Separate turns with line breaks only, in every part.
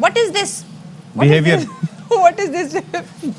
What is this? What is this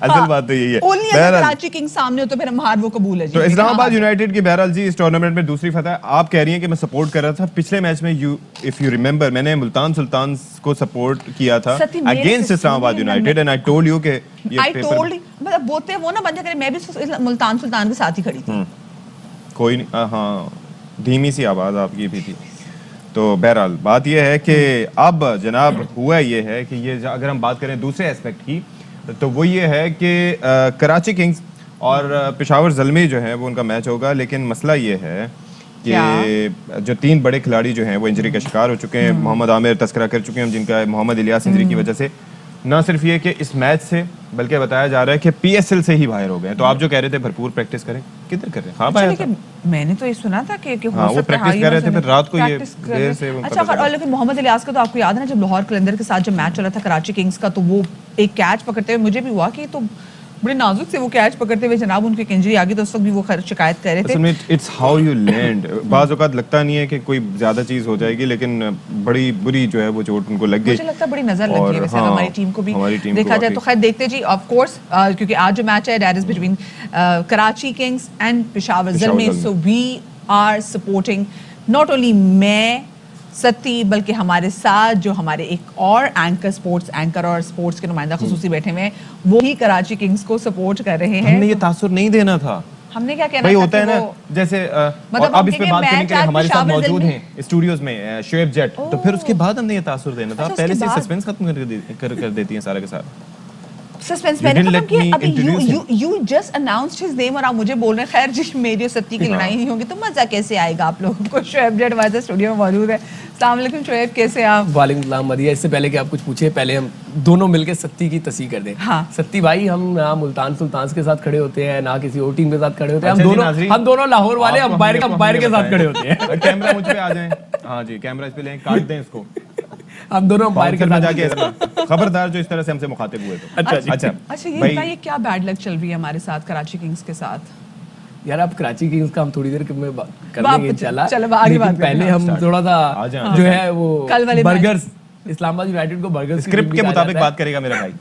اصل بات تو یہی ہے.
اونلی اگر کراچی کنگز سامنے ہو تو پھر ہم ہار وہ قبول ہے جی.
تو اسلام آباد یونائٹیڈ کی بہرحال جی اس ٹورنامنٹ میں دوسری فتح. آپ کہہ رہی ہیں کہ میں سپورٹ کر رہا تھا پچھلے میچ میں, اف یو ریممبر میں نے ملتان سلطانز کو سپورٹ کیا تھا اگینسٹ اسلام آباد United, and I told you کہ
آئی ٹولڈ مطلب بولتے وہ نا بندہ کرے, میں بھی ملتان سلطان کے ساتھ ہی کھڑی تھی.
کوئی نہیں, ہاں دھیمی سی آواز آپ کی بھی تھی. تو بہرحال بات یہ ہے کہ اب جناب ہوا یہ ہے کہ یہ اگر ہم بات کریں دوسرے اسپیکٹ کی تو وہ یہ ہے کہ کراچی کنگز اور پشاور زلمی جو ہیں وہ ان کا میچ ہوگا, لیکن مسئلہ یہ ہے کہ جو 3 بڑے کھلاڑی جو ہیں وہ انجری کا شکار ہو چکے ہیں. محمد عامر تذکرہ کر چکے ہیں جن کا محمد الیاس انجری کی وجہ سے, نہ صرف یہ کہ اس میچ سے بلکہ بتایا جا رہا ہے کہ پی ایس ایل سے ہی باہر ہو گئے. تو آپ جو کہہ رہے تھے بھرپور پریکٹس کریں, کدھر کر رہے ہیں؟ خواب آیا تھا,
میں نے تو یہ سنا تھا کہ
وہ پریکٹس کر رہے تھے پھر رات کو یہ دیر سے.
اچھا, اور لیکن محمد الیاس کا تو آپ کو یاد ہے نا جب لاہور قلندر کے ساتھ جب میچ چلا تھا کراچی کنگز کا, تو وہ ایک کیچ پکڑتے ہوئے مجھے بھی ہوا کہ تو بڑے نازک سے وہ کیچ پکڑتے ہوئے جناب ان کی انجری آ گئی, تو اس وقت بھی وہ شکایت کر رہے تھے.
It's how you land. بعض اوقات لگتا نہیں ہے کہ کوئی زیادہ چیز ہو جائے گی, لیکن بڑی بری جو ہے وہ چوٹ ان کو لگ گئی.
مجھے لگتا ہے بڑی نظر لگی ہے ویسے ہماری ٹیم کو بھی دیکھا جائے تو. خیر دیکھتے جی آف کورس, کیونکہ آج جو میچ ہے that is between Karachi kings and Peshawar Zalmi. So we are supporting not only میں ستی بلکہ ہمارے ساتھ جو ہمارے ایک اور اینکر, اسپورٹس اینکر اور اسپورٹس کے نمائندہ خصوصی بیٹھے ہوئے ہیں, وہی کراچی کنگز کو سپورٹ کر رہے ہیں.
ہم نے یہ تاثر نہیں دینا تھا,
ہم نے کیا کہنا
بھائی ہوتا ہے نا جیسے اب اس پہ بات کرنے کے لیے ہمارے ساتھ موجود ہیں اسٹوڈیوز میں شعیب جٹ, تو پھر اس کے بعد ہم نے یہ تاثر دینا تھا. پہلے سے سسپینس ختم کر دیتی ہیں سارے کے ساتھ.
سسپینس میں نے ختم کیا. ابھی you just announced his name اور آپ مجھے بول رہے ہیں خیر جی میری اور ستی کی لڑائی نہیں ہوگی, تو مزہ کیسے آئے گا آپ لوگوں کو. شعیب جٹ ہمارے اسٹوڈیو میں موجود ہے. السلام علیکم شعیب, کیسے ہیں آپ؟
وعلیکم السلام مدیہ. اس سے پہلے کہ آپ کچھ پوچھیں, پہلے ہم دونوں مل کے ستی کی تصحیح کر دیں. ستی بھائی ہم نہ ملتان سلطانز کے ساتھ کھڑے ہوتے ہیں نہ کسی اور ٹیم کے ساتھ کھڑے ہوتے ہیں, ہم دونوں لاہور والے امپائر کے ساتھ کھڑے ہوتے ہیں.
کیمرہ مجھ پہ آ جائیں. ہاں جی کیمرہ اس پہ لیں, کاٹ دیں اس کو.
ہم دونوں امپائر کے ساتھ
جا کے خبردار جو اس طرح سے ہم سے مخاطب ہوئے تو.
اچھا یہ بتائیے کیا بیڈ لک چل رہی ہے ہمارے ساتھ کراچی کنگز کے ساتھ؟
یار اب کراچی کنگز کا ہم تھوڑی دیر میں کر لیں گے انشاءاللہ, لیکن پہلے ہم تھوڑا سا جو ہے وہ برگرز, اسلام آباد یونائٹڈ کو برگرز
اسکرپٹ کے مطابق بات کرے گا میرا بھائی.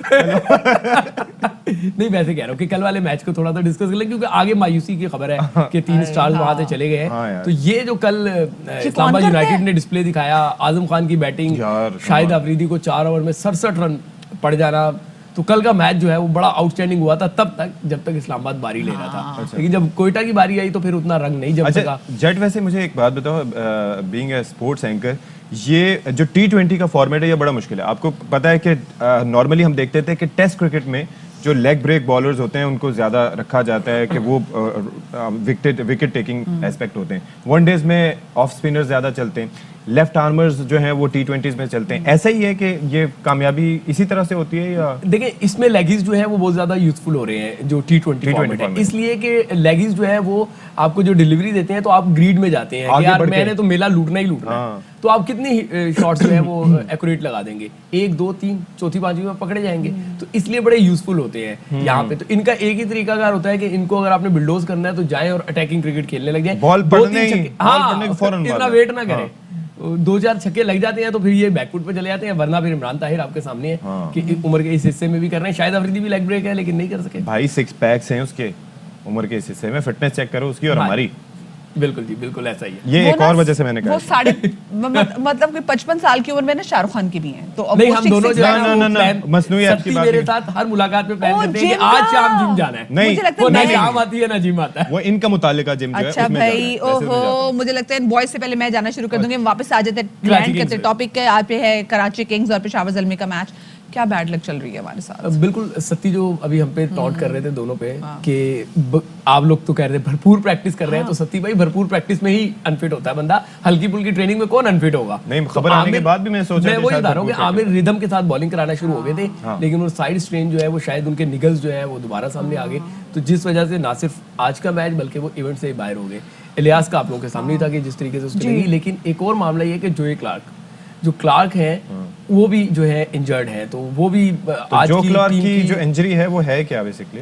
نہیں ویسے کہہ رہا ہوں کہ کل والے میچ کو تھوڑا سا ڈسکس کر لیں, کیونکہ آگے مایوسی کی خبر ہے کہ 3 سٹارز وہاں سے چلے گئے ہیں. تو یہ جو کل اسلام آباد یونائٹڈ نے ڈسپلے دکھایا, اعظم خان کی بیٹنگ, شاہد آفریدی کو 4 اوور میں 67 رن پڑ جانا, تو کل کا میچ جو ہے وہ بڑا آؤٹ اسٹینڈنگ ہوا تھا تب تک جب تک اسلام آباد باری لے رہا تھا. لیکن جب کوئٹہ کی باری آئی تو پھر اتنا رنگ نہیں جم سکا.
جٹ ویسے مجھے ایک بات بتاؤ, بینگ اے اسپورٹس اینکر, یہ جو T20 کا فارمیٹ ہے یہ بڑا مشکل ہے. آپ کو پتا ہے کہ نارملی ہم دیکھتے تھے کہ ٹیسٹ کرکٹ میں جو لیگ بریک بالرز ہوتے ہیں ان کو زیادہ رکھا جاتا ہے کہ وہ وکٹ ٹیکنگ ایسپیکٹ ہوتے ہیں. ون ڈیز میں آف اسپنر زیادہ چلتے ہیں, لیفٹ آرمرز جو ہیں وہ T20s میں چلتے ہیں. ایسا ہی ہے کہ یہ کامیابی اسی طرح سے ہوتی ہے یا
دیکھیں اس میں لیگز جو ہے وہ بہت زیادہ یوزفل ہو رہے ہیں جو T20 فارمیٹ ہے, اس لیے کہ لیگز جو ہے وہ آپ کو جو ڈیلیوری دیتے ہیں تو آپ گریڈ میں جاتے ہیں کہ یار میں نے تو میلا لوٹنا ہی لوٹنا ہے, تو آپ کتنی شاٹس جو ہے وہ ایکوریٹ لگا دیں گے, 1 2 3 چوتھی پانچویں میں پکڑے جائیں گے, تو اس لیے بڑے یوزفل ہوتے ہیں یہاں پہ. تو ان کا ایک ہی طریقہ کار ہوتا ہے کہ ان کو اگر آپ نے بلڈوز کرنا ہے تو جائیں اور اٹیکنگ کرکٹ کھیلنے لگ جائیں,
بال پڑنے کے فوراً
اتنا ویٹ نہ کریں, 2-4 چھکے لگ جاتے ہیں تو پھر یہ بیک فٹ پہ چلے جاتے ہیں. ورنہ پھر عمران طاہر آپ کے سامنے ہے کہ عمر کے اس حصے میں بھی کر رہے ہیں, شاید افریدی بھی لیگ بریک ہے لیکن نہیں کر سکے.
بھائی 6 پیکس ہیں اس کے عمر کے اس حصے میں, فٹنس چیک کرو اس کی اور ہماری.
بالکل جی بالکل ایسا ہی ہے.
یہ ایک اور وجہ سے میں نے کہا
وہ مطلب کہ 55 سال کی عمر میں نا شاہ رخ خان کی بھی ہیں, تو
نہیں ہم دونوں جو ہے
مصنوعی آپ کی بات
میرے ساتھ ہر ملاقات میں پلان کرتے ہیں کہ آج شام جم جانا ہے.
نہیں
وہ نہ شام آتی ہے نہ جم آتا ہے,
وہ ان کا متعلقہ جم جو ہے.
اچھا بھائی اوہو, مجھے لگتا ہے بوائز سے پہلے میں جانا شروع کر دوں گی, واپس آ جاتے لینڈ کرتے. ٹاپک ہے آپ ہے کراچی کنگز اور پشاور زلمی کا میچ. کیا بیڈ لک چل رہی ہے ہمارے ساتھ؟
بالکل ستی جو ابھی ہم پہ ٹاؤٹ کر رہے تھے دونوں پہ کہ آپ لوگ تو کہہ رہے تھے بھرپور پریکٹس کر رہے ہیں, تو ستی بھائی بھرپور پریکٹس میں ہی انفٹ ہوتا ہے بندہ, ہلکی پھلکی ٹریننگ میں کون انفٹ ہوگا.
نہیں خبر آنے کے بعد بھی میں سوچ رہا
ہوں وہی بتا رہا ہوں کہ عامر ردم کے ساتھ بالنگ کرانا شروع ہو گئے تھے, لیکن وہ سائڈ اسٹرین جو ہے وہ شاید ان کے نگلز جو ہے وہ دوبارہ سامنے آ گئے, تو جس وجہ سے نہ صرف آج کا میچ بلکہ وہ ایونٹ سے ہی باہر ہو گئے. الیاس کا آپ لوگوں کے سامنے تھا کہ جس طریقے سے اس کو لگی, لیکن ایک اور معاملہ یہ کہ جوئے کلارک ہے وہ بھی جو ہے انجرڈ ہے, تو وہ بھی
آج جو کلارک کی جو انجری ہے وہ ہے کیا بیسیکلی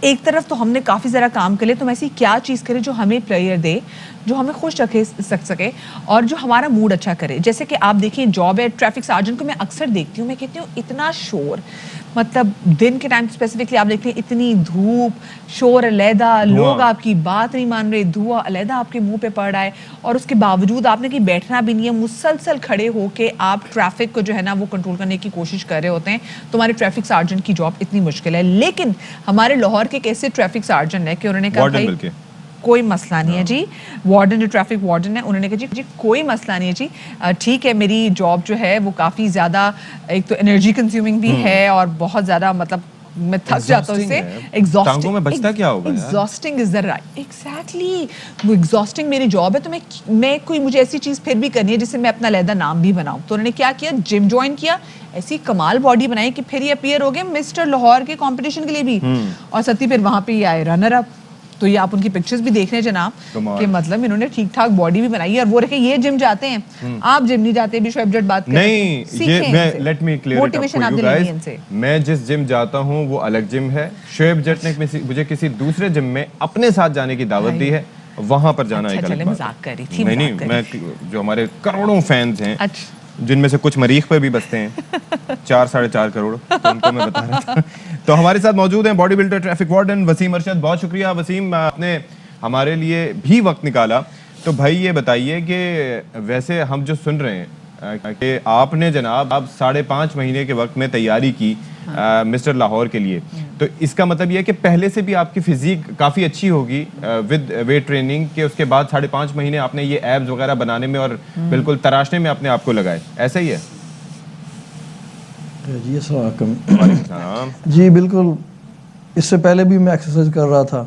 ایک طرف تو ہم نے کافی ذرا کام کر لے، تو ہم ایسی کیا چیز کریں جو ہمیں پلیئر دے، جو ہمیں خوش رکھے سکے اور جو ہمارا موڈ اچھا کرے. جیسے کہ آپ دیکھیں جاب ہے ٹریفک سارجنٹ کو میں اکثر دیکھتی ہوں، میں کہتی ہوں اتنا شور، مطلب دن کے ٹائم اسپیسیفکلی آپ دیکھتے ہیں اتنی دھوپ، شور علیحدہ، لوگ آپ کی بات نہیں مان رہے، دھواں علیحدہ آپ کے منہ پہ پڑ رہا ہے، اور اس کے باوجود آپ نے کہیں بیٹھنا بھی نہیں ہے، مسلسل کھڑے ہو کے آپ ٹریفک کو جو ہے نا وہ کنٹرول کرنے کی کوشش کر رہے ہوتے ہیں. تمہارے ٹریفک سارجنٹ کی جاب اتنی مشکل ہے. لیکن ہمارے لاہور کے ایسے ٹریفک سارجنٹ ہے کہ انہوں نے کہا بھائی کوئی مسئلہ نہیں ہے جی، وارڈن جو ٹریفک وارڈن ہے انہوں نے کہا جی کوئی مسئلہ نہیں ہے جی، ٹھیک ہے میری جاب جو ہے وہ کافی زیادہ ایک تو انرجی کنزیومنگ بھی ہے اور بہت زیادہ مطلب میں تھک جاتا ہوں اس سے.
ٹانگوں میں بچتا کیا ہوگا؟
Exhausting is the right, exactly وہ ایگزاسٹنگ میری جاب ہے. تو میں کوئی مجھے ایسی چیز پھر بھی کرنی ہے جس سے میں اپنا علیحدہ نام بھی بناؤں. تو انہوں نے کیا کیا، جم جوائن کیا، ایسی کمال باڈی بنائی کہ پھر یہ اپیئر ہو گئے مسٹر لاہور کے کمپٹیشن کے لیے بھی، اور ساتھ ہی پھر وہاں پہ یہ آئے رنر اپ. تو یہ آپ ان کی پکچرز بھی دیکھ رہے ہیں جناب کہ مطلب انہوں نے ٹھیک ٹھاک باڈی بھی بنائی ہے. اور وہ رکھے یہ جم جاتے ہیں، آپ جم نہیں جاتے بھی. شعیب جٹ بات کریں
نہیں، یہ میں let me clear it up for you guys, میں جس جم جاتا ہوں وہ الگ جم ہے. شعیب جٹ نے مجھے کسی دوسرے جم میں اپنے ساتھ جانے کی دعوت دی ہے، وہاں پر جانا ایک الگ بات ہے. نہیں، میں جو ہمارے کروڑوں فینس ہیں جن میں سے کچھ مریخ پہ بھی بستے ہیں 4-4.5 کروڑ، ان کو میں بتا رہا تھا. تو ہمارے ساتھ موجود ہیں body builder traffic warden Waseem Arshad. بہت شکریہ وسیم، آپ نے ہمارے لیے بھی وقت نکالا. تو بھائی یہ بتائیے کہ ویسے ہم جو سن رہے ہیں کہ آپ نے جناب 5.5 مہینے کے وقت میں تیاری کی مسٹر لاہور کے لیے، تو اس کا مطلب یہ ہے کہ پہلے سے بھی آپ کی فزیک کافی اچھی ہوگی ود ویٹ ٹریننگ، کہ اس کے بعد 5.5 مہینے آپ نے یہ ایبز وغیرہ بنانے میں اور بالکل تراشنے میں اپنے آپ کو لگائے، ایسا ہی ہے؟
جی السلام علیکم. جی بالکل، اس سے پہلے بھی میں ایکسرسائز کر رہا تھا،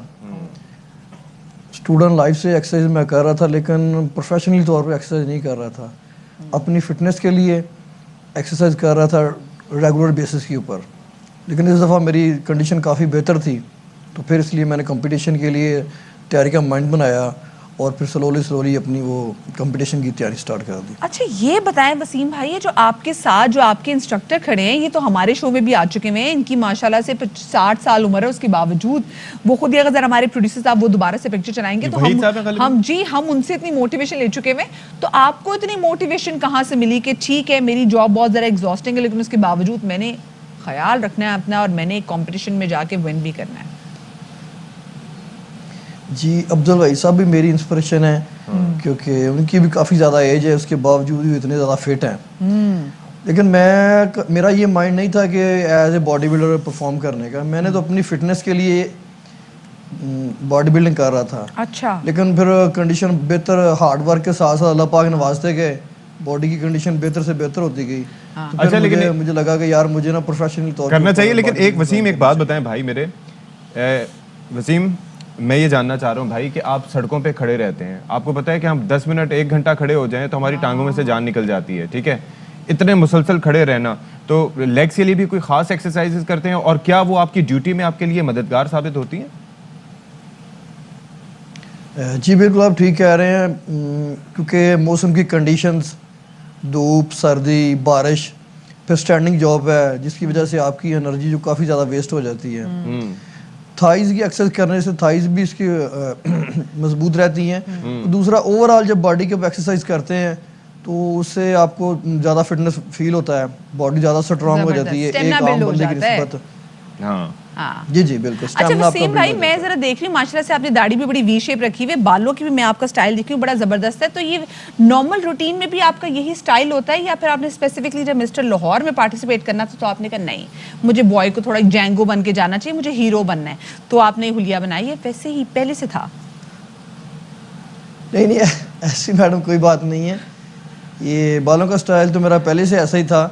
اسٹوڈنٹ لائف سے ایکسرسائز میں کر رہا تھا، لیکن پروفیشنلی طور پہ ایکسرسائز نہیں کر رہا تھا. اپنی فٹنس کے لیے ایکسرسائز کر رہا تھا ریگولر بیسس کے اوپر. لیکن اس دفعہ میری کنڈیشن کافی بہتر تھی، تو پھر اس لیے میں نے کمپٹیشن کے لیے تیاری کا مائنڈ بنایا اور پھر سلولی اپنی وہ کمپٹیشن کی تیاری سٹارٹ کر دی.
اچھا یہ بتائیں وسیم بھائی، یہ جو آپ کے ساتھ جو آپ کے انسٹرکٹر کھڑے ہیں یہ تو ہمارے شو میں بھی آ چکے ہیں، ان کی ماشاءاللہ سے 60 سال عمر ہے، اس کے باوجود وہ خود ہی اگر ہمارے پروڈیوسر صاحب وہ دوبارہ سے پکچر چلائیں گے تو ہم ان سے اتنی موٹیویشن لے چکے ہیں. تو آپ کو اتنی موٹیویشن کہاں سے ملی کہ ٹھیک ہے میری جاب بہت زیادہ ایگزاسٹنگ ہے لیکن اس کے باوجود میں نے خیال رکھنا ہے اپنا اور میں نے کمپٹیشن میں جا کے ون بھی کرنا ہے؟
جی افضل بھائی صاحب بھی میری انسپریشن ہے، کیونکہ ان کی بھی کافی زیادہ ایج ہے، اس کے باوجود بھی اتنے زیادہ فٹ ہیں. لیکن میرا یہ مائنڈ نہیں تھا کہ as a body builder perform کرنے کا. میں نے تو اپنی فٹنس کے لیے باڈی بلڈنگ کر رہا تھا.
اچھا.
لیکن پھر کنڈیشن بہتر، ہارڈ ورک کے ساتھ ساتھ اللہ پاک نوازتے گئے، باڈی کی کنڈیشن بہتر سے بہتر ہوتی گئی.
اچھا لیکن
مجھے لگا کہ یار مجھے نا پروفیشنل طور پر
کرنا چاہیے. لیکن ایک وسیم ایک بات بتائیں بھائی میرے، وسیم میں یہ جاننا چاہ رہا ہوں بھائی کہ آپ سڑکوں پہ کھڑے رہتے ہیں، آپ کو پتہ ہے کہ ہم 10 منٹ 1 گھنٹہ کھڑے ہو جائیں تو ہماری ٹانگوں میں سے جان نکل جاتی ہے، ٹھیک ہے؟ اتنے مسلسل کھڑے رہنا، تو لیگس کے لیے بھی کوئی خاص ایکسرسائزز کرتے ہیں اور کیا وہ آپ کی ڈیوٹی میں آپ کے لیے مددگار ثابت ہوتی ہیں؟
جی بالکل آپ ٹھیک کہہ رہے ہیں، کیونکہ موسم کی کنڈیشنز، دھوپ، سردی، بارش، پھر اسٹینڈنگ جاب ہے جس کی وجہ سے آپ کی انرجی جو کافی زیادہ ویسٹ ہو جاتی ہے. تھائز کی ایکسرسائز کرنے سے تھائز بھی اس کی مضبوط رہتی ہیں. دوسرا اوور آل جب باڈی کے ایکسرسائز کرتے ہیں تو اس سے آپ کو زیادہ فٹنس فیل ہوتا ہے، باڈی زیادہ اسٹرانگ ہو جاتی ہے ایک عام بندے کی نسبت. جی جی بالکل.
اچھا وسیم بھائی میں ذرا دیکھ رہی ہوں ماشاءاللہ سے آپ نے داڑھی بھی بڑی وی شیپ رکھی ہوئی ہے، بالوں کی بھی میں آپ کا سٹائل دیکھ رہی ہوں بڑا زبردست ہے. تو یہ نارمل روٹین میں بھی آپ کا یہی سٹائل ہوتا ہے یا پھر آپ نے اسپیسیفکلی جب مسٹر لاہور میں پارٹیسپیٹ کرنا تھا تو آپ نے کہا نہیں مجھے بوائے کو تھوڑا جینگو بن کے جانا چاہیے، مجھے ہیرو بننا ہے، تو آپ نے حلیہ بنائی ہے؟ ویسے ہی پہلے سے تھا؟
نہیں ایسی میڈم کوئی بات نہیں ہے، یہ بالوں کا سٹائل تو میرا پہلے سے ایسا ہی تھا.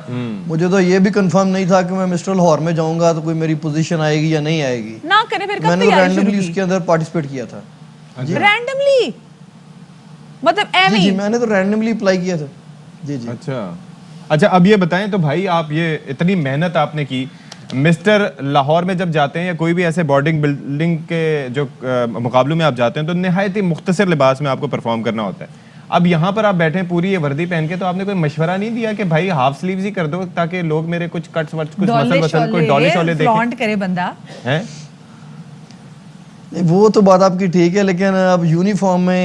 مجھے تو یہ بھی کنفرم نہیں تھا کہ میں مسٹر لاہور میں جاؤں گا تو کوئی میری پوزیشن آئے گی یا نہیں آئے گی.
نہ کرے پھر
میں نے رینڈملی اس کے اندر پارٹیسپیٹ کیا تھا.
رینڈملی مطلب
جی میں نے تو رینڈملی اپلائی کیا تھا. جی جی.
اچھا اب یہ بتائیں تو بھائی آپ یہ اتنی محنت آپ نے کی، مسٹر لاہور میں جب جاتے ہیں یا کوئی بھی ایسے باڈی بلڈنگ کے جو مقابلوں میں آپ جاتے ہیں تو نہایت ہی مختصر لباس میں آپ کو پرفارم کرنا ہوتا ہے. اب یہاں پر آپ بیٹھے ہیں پوری یہ وردی پہن کے، تو آپ نے کوئی مشورہ نہیں دیا کہ بھائی ہاف سلیوز ہی کر دو تاکہ لوگ میرے کچھ کٹس ورٹس کچھ مسل کوئی ڈالش والے دیکھیں؟
فلانٹ کرے بندہ.
وہ تو بات آپ کی ٹھیک ہے، لیکن اب یونیفارم میں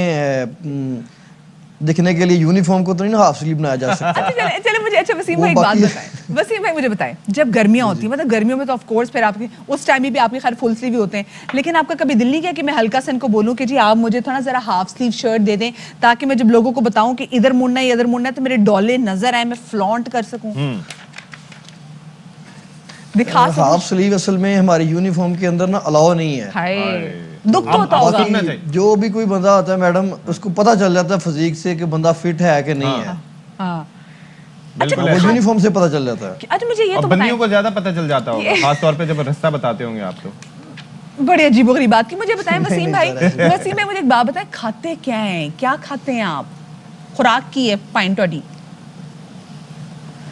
دکھنے کے لیے یونیفارم کو تو نہیں نا ہاف سلیو بنایا جا سکتا.
چلے مجھے اچھا وسیم بھائی ایک بات بتائیں، وسیم بھائی مجھے بتائیں، جب گرمیاں ہوتی ہیں مطلب گرمیوں میں تو آف کورس پھر آپ کی اس ٹائم بھی آپ کے خیر فل سلیو بھی ہوتے ہیں، لیکن آپ کا کبھی دل نہیں کیا کہ میں ہلکا سا ان کو بولوں کہ جی آپ مجھے تھوڑا ذرا ہاف سلیو شرٹ دے دیں تاکہ میں جب لوگوں کو بتاؤں کہ ادھر مڑنا ہے ادھر مڑنا ہے تو میرے ڈولے نظر آئے، میں فلانٹ کر سکوں، دکھا سکوں.
ہاف سلیو اصل میں ہماری یونیفارم کے اندر نا الاؤ نہیں ہے.
ہائے دکھ تو ہوتا ہوگا.
جو بھی کوئی بندہ ہوتا ہے میڈم اس کو پتہ چل جاتا ہے فزیک سے کہ بندہ فٹ ہے کہ نہیں ہے.
ہاں
وہ یونیفارم سے پتہ چل جاتا ہے.
اچھا مجھے یہ تو
بندیوں کو زیادہ پتہ چل جاتا ہوگا، خاص طور پہ جب رستہ بتاتے ہوں گے آپ تو.
بڑی عجیب و غریب بات کی. مجھے بتائیں وسیم بھائی، وسیم بھائی مجھے ایک بات بتائیں، کھاتے کیا ہیں، کیا کھاتے ہیں آپ، خوراک کی ہے پائنٹ واڈی؟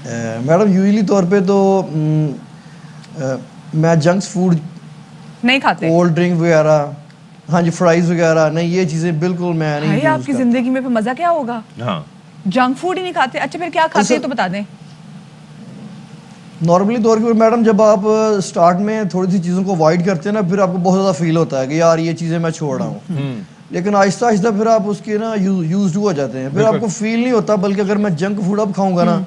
میڈم یوزلی طور پہ تو میں جنکس فوڈ
نہیں کھاتے،
کولڈ ڈرنک وغیرہ، ہاں جی فرائز وغیرہ نہیں، یہ چیزیں بالکل میں نہیں.
بھائی آپ کی زندگی میں پھر مزہ کیا ہوگا؟
ہاں
جنک فوڈ ہی نہیں کھاتے. اچھا پھر کیا کھاتے ہیں تو بتا دیں.
نارملی طور پہ میڈم جب آپ سٹارٹ میں تھوڑی سی چیزوں کو اوائڈ کرتے ہیں نا پھر آپ کو بہت زیادہ فیل ہوتا ہے کہ یار یہ چیزیں میں چھوڑ رہا ہوں، لیکن آہستہ آہستہ پھر آپ اس کے نا یوزڈ ہو جاتے ہیں، پھر آپ کو فیل نہیں ہوتا، بلکہ اگر میں جنک فوڈ اب کھاؤں گا نا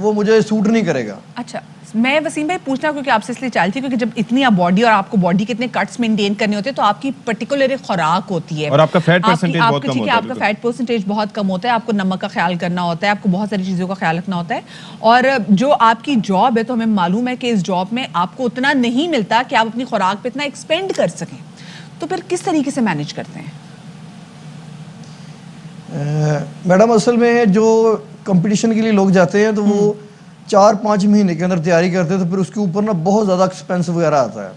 وہ مجھے سوٹ نہیں کرے گا.
اچھا میں وسیم بھائی پوچھنا کیونکہ آپ سے اس لیے چاہتی تھی کیونکہ جب اتنی آپ باڈی اور آپ کو باڈی کے اتنے کٹس مینٹین کرنے ہوتے ہیں تو آپ کی پرٹیکولر خوراک ہوتی ہے
اور آپ کا فیٹ پرسنٹیج بہت کم ہوتا ہے.
آپ کا فیٹ پرسنٹیج بہت کم ہوتا ہے، آپ کو نمک کا خیال کرنا ہوتا ہے، آپ کو بہت ساری چیزوں کا خیال رکھنا ہوتا ہے، اور جو آپ کی جاب ہے تو ہمیں معلوم ہے کہ اس جاب میں آپ کو اتنا نہیں ملتا کہ آپ اپنی خوراک پہ اتنا ایکسپینڈ کر سکیں، تو پھر کس طریقے سے مینیج کرتے ہیں؟
میڈم اصل میں جو کمپٹیشن کے لیے لوگ جاتے ہیں تو وہ 4-5 مہینے کے اندر تیاری کرتے ہیں تو پھر اس کے اوپر نا بہت زیادہ ایکسپینس وغیرہ آتا ہے.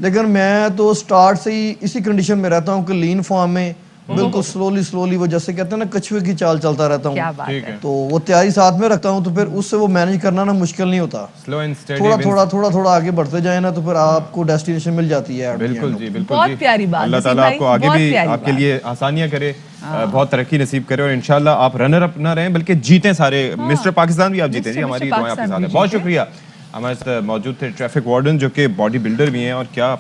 لیکن میں تو سٹارٹ سے ہی اسی کنڈیشن میں رہتا ہوں کہ لین فارم میں بالکل سلولی وہ جیسے کہتے ہیں نا کچھوے کی چال چلتا رہتا ہوں، تو وہ تیاری ساتھ میں رکھتا ہوں تو پھر اس سے وہ مینیج کرنا نا مشکل نہیں ہوتا. تھوڑا آگے بڑھتے جائیں نا تو پھر آپ کو ڈیسٹینیشن مل جاتی ہے.
بالکل جی بالکل.
بہت پیاری بات.
اللہ تعالیٰ آپ کو آگے بھی آپ کے لیے آسانیاں کرے، بہت ترقی نصیب کرے، اور انشاءاللہ آپ رنر اپ نہ رہیں بلکہ جیتیں سارے. مسٹر پاکستان بھی آپ جیتیں جی، ہماری دعائیں آپ کے ساتھ ہیں. بہت شکریہ. ہمارے ساتھ موجود تھے ٹریفک وارڈن جو کہ باڈی بلڈر بھی ہیں، اور کیا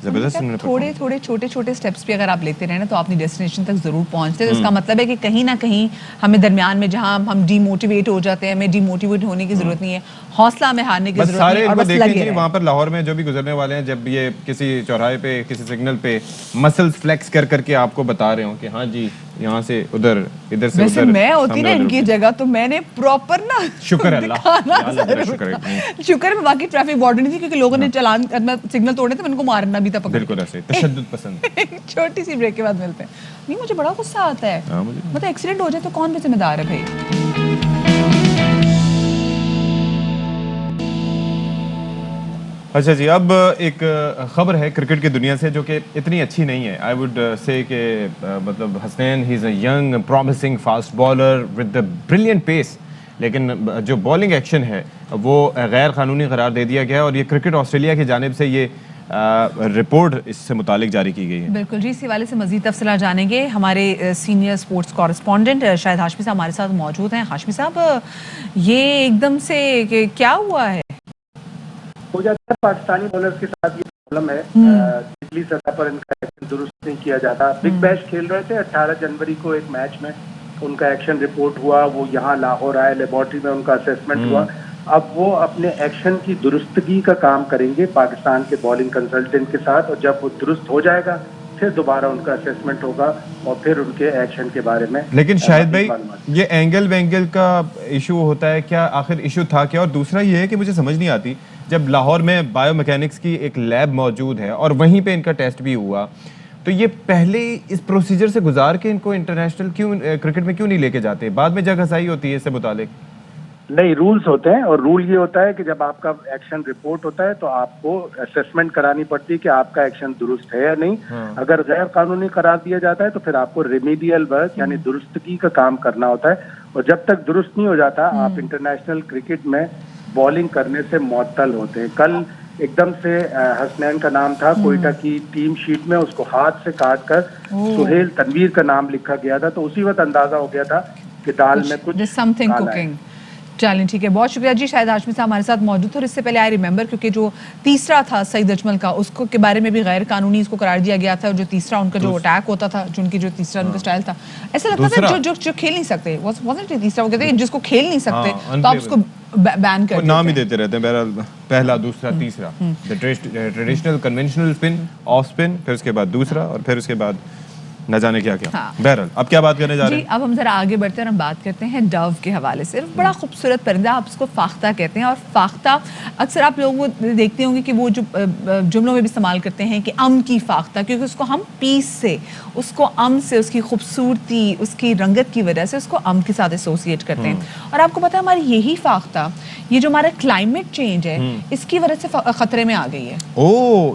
زبردست
تھوڑے چھوٹے سٹیپس بھی اگر آپ لیتے رہے نا تو اپنی ڈیسٹینیشن تک ضرور پہنچتے ہیں. اس کا مطلب ہے کہ کہیں نہ کہیں ہمیں درمیان میں جہاں ہم ڈی موٹیویٹ ہو جاتے ہیں، ہمیں ڈی موٹیویٹ ہونے کی ضرورت نہیں ہے، حوصلہ ہمیں ہارنے کی ضرورت نہیں ہے، اور بس لگے رہیں.
وہاں پر لاہور میں جو بھی گزرنے والے ہیں جب یہ کسی چوراہے پہ کسی سگنل پہ مسل فلیکس کر کے آپ کو بتا رہے ہوں کہ ہاں جی یہاں سے ادھر ادھر سے
ویسے میں ہوتی نا ان کی جگہ تو میں نے پراپر نا
شکر اللہ
شکر میں باقی ٹریفک وارڈن نہیں تھی کیونکہ لوگوں نے چلان سگنل توڑے تھے، ان کو مارنا بھی تھا.
بالکل ایسے تشدد پسند.
چھوٹی سی بریک کے بعد ملتے ہیں. نہیں مجھے بڑا غصہ آتا ہے، مطلب ایکسیڈنٹ ہو جائے تو کون بھی ذمہ دار ہے بھائی؟
اچھا جی، اب ایک خبر ہے کرکٹ کی دنیا سے جو کہ اتنی اچھی نہیں ہے. آئی وڈ سے کہ مطلب حسنین ہی is a young promising fast bowler with a brilliant pace, لیکن جو بالنگ ایکشن ہے وہ غیر قانونی قرار دے دیا گیا ہے، اور یہ کرکٹ آسٹریلیا کی جانب سے یہ رپورٹ اس سے متعلق جاری کی گئی ہے.
بالکل جی، اس حوالے سے مزید تفصیلات جانیں گے. ہمارے سینئر سپورٹس کورسپونڈنٹ شاہد ہاشمی صاحب ہمارے ساتھ موجود ہیں. ہاشمی صاحب، یہ ایک دم سے کیا ہوا ہے؟
ہو جاتا ہے پاکستانی بالرز کے ساتھ یہ پرابلم ہے، پچھلی سطح پر ان کا ایکشن درست نہیں کیا جاتا. بگ بیش کھیل رہے تھے 18 جنوری کو ایک میچ میں ان کا ایکشن رپورٹ ہوا، وہ یہاں لاہور آئے، لیبارٹری میں ان کا اسیسمنٹ ہوا. اب وہ اپنے ایکشن کی درستگی کا کام کریں گے پاکستان کے بالنگ کنسلٹنٹ کے ساتھ، اور جب وہ درست ہو جائے گا پھر دوبارہ ان کا اسیسمنٹ ہوگا اور پھر ان کے ایکشن کے بارے میں.
لیکن شاہد بھائی یہ اینگل وینگل کا ایشو ہوتا ہے کیا؟ آخر ایشو تھا کیا؟ اور دوسرا یہ ہے کہ مجھے سمجھ نہیں آتی، جب لاہور میں بایو میکینکس کی ایک لیب موجود ہے اور وہیں پہ ان کا ٹیسٹ بھی ہوا، تو یہ پہلے اس پروسیجر سے گزار کے ان کو انٹرنیشنل کیوں کرکٹ میں کیوں نہیں لے کے جاتے؟ بعد میں جگہ سائی ہوتی ہے اس سے متعلق.
نہیں، رولز ہوتے ہیں، اور رول یہ ہوتا ہے کہ جب آپ کا ایکشن رپورٹ ہوتا ہے تو آپ کو اسیسمنٹ کرانی پڑتی ہے کہ آپ کا ایکشن درست ہے یا نہیں. اگر غیر قانونی قرار دیا جاتا ہے تو پھر آپ کو ریمیڈیل ورک یعنی درستگی کا کام کرنا ہوتا ہے، اور جب تک درست نہیں ہو جاتا آپ انٹرنیشنل کرکٹ میں بالنگ کرنے سے معطل ہوتے ہیں. کل ایک دم سے حسنین کا نام تھا کوئٹہ کی ٹیم شیٹ میں، اس کو ہاتھ سے کاٹ کر سہیل تنویر کا نام لکھا گیا تھا، تو اسی وقت اندازہ ہو گیا تھا کہ دال میں کچھ کالا ہے.
چلیں ٹھیک ہے, بہت شکریہ جی. شاہد ہاشمی صاحب ہمارے ساتھ موجود تھے, اور اس سے پہلے آئی ریمبر کیونکہ جو تیسرا تھا سعید اجمل کا, اس کو کے بارے میں بھی غیر قانونی اس کو قرار دیا گیا تھا, اور جو تیسرا ان کا جو اٹیک ہوتا تھا, جو ان کی جو تیسرا ان کا سٹائل تھا, ایسا لگتا تھا جو کھیل نہیں سکتے, تیسرا وہ کہتے ہیں جس کو کھیل نہیں سکتے تو آپ اس کو بین کر
نام ہی دیتے رہتے ہیں, بہرحال پہلا دوسرا تیسرا, traditional conventional spin, of spin, پھر اس کے بعد دوسرا, اور پھر اس کے بعد نہ جانے کیا کیا. بہرحال اب کیا بات کرنے جا رہے ہیں؟
جی اب ہم ذرا آگے بڑھتے ہیں اور ہم بات کرتے ہیں ڈو کے حوالے سے. بڑا خوبصورت پرندہ, آپ اس کو فاختہ کہتے ہیں, اور فاختہ اکثر آپ لوگوں کو دیکھتے ہوں گے کہ وہ جو جملوں میں بھی استعمال کرتے ہیں کہ کی فاختہ, کیونکہ اس کو ہم پیس سے, اس کو سے, اس کی خوبصورتی, اس کی رنگت کی وجہ سے اس کو کے ساتھ ایسوسیٹ کرتے ہیں. اور آپ کو پتہ ہے ہماری یہی فاختہ, یہ جو ہمارا کلائمیٹ چینج ہے اس کی وجہ سے خطرے میں آ گئی ہے.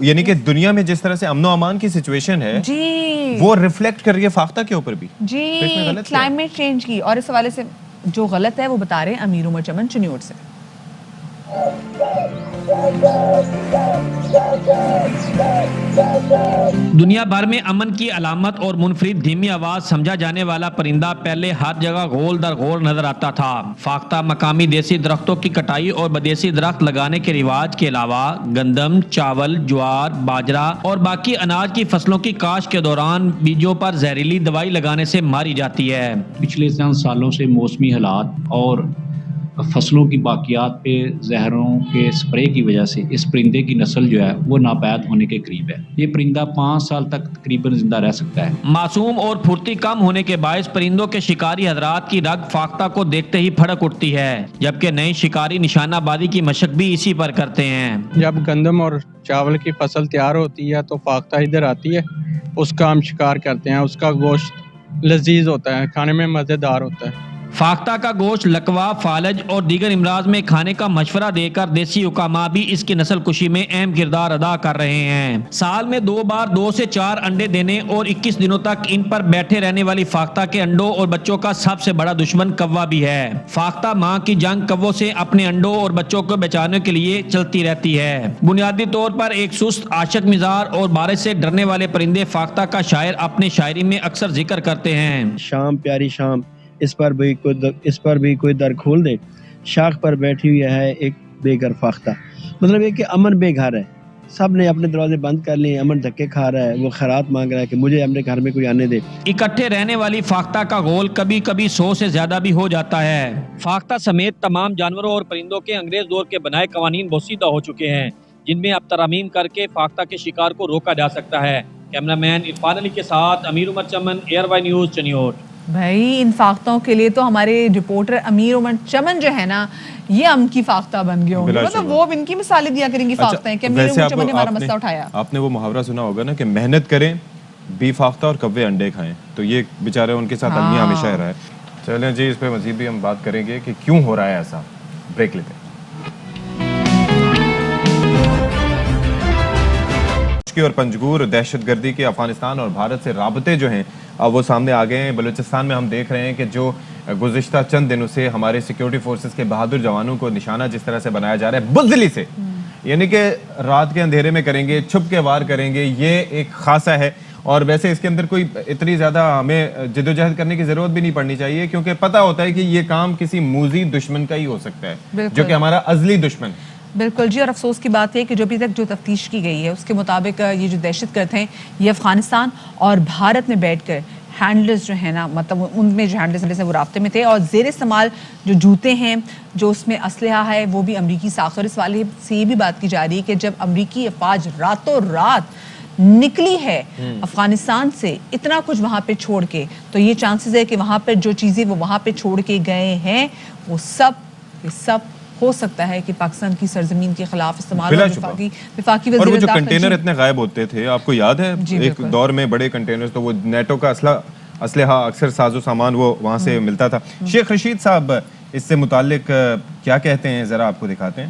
یعنی کہ دنیا میں جس طرح سے امن و امان کی سچویشن ہے
جی
وہ ریفلیکٹ کر رہی ہے فاختہ کے اوپر بھی.
جی کلائمیٹ چینج کی, اور اس حوالے سے جو غلط ہے وہ بتا رہے ہیں امیر عمر چمن چنیوٹ سے.
دنیا بھر میں امن کی علامت اور منفرد دھیمی آواز سمجھا جانے والا پرندہ پہلے ہر جگہ غول در غول نظر آتا تھا. فاختہ مقامی دیسی درختوں کی کٹائی اور بدیسی درخت لگانے کے رواج کے علاوہ گندم, چاول, جوار, باجرہ اور باقی اناج کی فصلوں کی کاشت کے دوران بیجوں پر زہریلی دوائی لگانے سے ماری جاتی ہے.
پچھلے چند سالوں سے موسمی حالات اور فصلوں کی باقیات پہ زہروں کے سپرے کی وجہ سے اس پرندے کی نسل جو ہے وہ ناپید ہونے کے قریب ہے. یہ پرندہ 5 سال تک تقریباً زندہ رہ سکتا ہے.
معصوم اور پھرتی کم ہونے کے باعث پرندوں کے شکاری حضرات کی رگ فاختہ کو دیکھتے ہی پھڑک اٹھتی ہے, جبکہ نئی شکاری نشانہ بازی کی مشق بھی اسی پر کرتے ہیں.
جب گندم اور چاول کی فصل تیار ہوتی ہے تو فاختہ ادھر آتی ہے, اس کا ہم شکار کرتے ہیں. اس کا گوشت لذیذ ہوتا ہے, کھانے میں مزیدار ہوتا ہے.
فاختہ کا گوشت لکوا, فالج اور دیگر امراض میں کھانے کا مشورہ دے کر دیسی حکامہ بھی اس کی نسل کشی میں اہم کردار ادا کر رہے ہیں. سال میں 2 بار 2 سے 4 انڈے دینے اور 21 دنوں تک ان پر بیٹھے رہنے والی فاختہ کے انڈوں اور بچوں کا سب سے بڑا دشمن کوا بھی ہے. فاختہ ماں کی جنگ کووں سے اپنے انڈوں اور بچوں کو بچانے کے لیے چلتی رہتی ہے. بنیادی طور پر ایک سست, عاشق مزاج اور بارش سے ڈرنے والے پرندے فاختہ کا شاعر اپنی شاعری میں اکثر ذکر کرتے ہیں.
شام پیاری شام, اس پر بھی کوئی در کھول دے, شاخ پر بیٹھی ہوئی ہے ایک بے گھر فاختہ. مطلب یہ کہ امن بے گھر ہے, سب نے اپنے دروازے بند کر لیے, امن دھکے کھا رہا ہے, وہ خیرات مانگ رہا ہے کہ مجھے اپنے گھر میں کوئی آنے دے.
اکٹھے رہنے والی فاختہ کا غول کبھی کبھی 100 سے زیادہ بھی ہو جاتا ہے. فاختہ سمیت تمام جانوروں اور پرندوں کے انگریز دور کے بنائے قوانین بوسیدہ ہو چکے ہیں, جن میں اب ترامیم کر کے فاختہ کے شکار کو روکا جا سکتا ہے. کیمرہ مین عرفان علی کے ساتھ امیر عمر چمن, ایئر وائی نیوز, چنیوٹ.
بھائی ان فاختوں کے لیے تو ہمارے رپورٹر امیر عمر چمن جو ہے نا, یہ کی فاختہ بن گئے ہوں گے. مطلب وہ ان کی مثالیں دیا کریں گی فاختہ ہیں کہ امیر عمر چمن نے ہمارا مسئلہ اٹھایا.
آپ نے وہ محاورہ سنا ہوگا نا کہ محنت کریں, بی فاختہ اور کوے انڈے کھائیں, تو یہ بیچارے ان کے ساتھ المیہ ہمیشہ رہا ہے. چلیں جی, اس پہ مزید بھی ہم بات کریں گے کہ کیوں ہو رہا ہے ایسا. بریک لیتے ہیں. اور پنجگور دہشت گردی کے افغانستان اور بھارت سے رابطے جو ہیں وہ سامنے آ گئے ہیں. بلوچستان میں ہم دیکھ رہے ہیں کہ جو گزشتہ چند دنوں سے ہمارے سیکیورٹی فورسز کے بہادر جوانوں کو نشانہ جس طرح سے بنایا جا رہا ہے بزدلی سے, یعنی کہ رات کے اندھیرے میں کریں گے, چھپ کے وار کریں گے, یہ ایک خاصہ ہے. اور ویسے اس کے اندر کوئی اتنی زیادہ ہمیں جدوجہد کرنے کی ضرورت بھی نہیں پڑنی چاہیے, کیونکہ پتہ ہوتا ہے کہ یہ کام کسی موذی دشمن کا ہی ہو سکتا ہے جو کہ ہمارا ازلی دشمن ہے.
بالکل جی, اور افسوس کی بات ہے کہ جو ابھی تک جو تفتیش کی گئی ہے اس کے مطابق یہ جو دہشت گرد ہیں یہ افغانستان اور بھارت میں بیٹھ کر ہینڈلز جو ہیں نا, مطلب ان میں جو ہینڈلز ہیں وہ رابطے میں تھے, اور زیر استعمال جو جوتے ہیں, جو اس میں اسلحہ ہے وہ بھی امریکی ساخت. اور اس والے سے یہ بھی بات کی جا رہی ہے کہ جب امریکی افواج راتوں رات نکلی ہے افغانستان سے اتنا کچھ وہاں پہ چھوڑ کے, تو یہ چانسز ہے کہ وہاں پہ جو چیزیں وہ وہاں پہ چھوڑ کے گئے ہیں وہ سب ہو سکتا ہے کہ پاکستان کی سرزمین کے خلاف استعمال ہو. وفاقی وزیر
اور وہ جو کنٹینر اتنے غائب ہوتے تھے, آپ کو یاد ہے ایک دور میں بڑے کنٹینر, تو وہ نیٹو کا اسلحہ اکثر ساز و سامان وہ وہاں سے ملتا تھا. شیخ رشید صاحب اس سے متعلق کیا کہتے ہیں, ذرا آپ کو دکھاتے ہیں.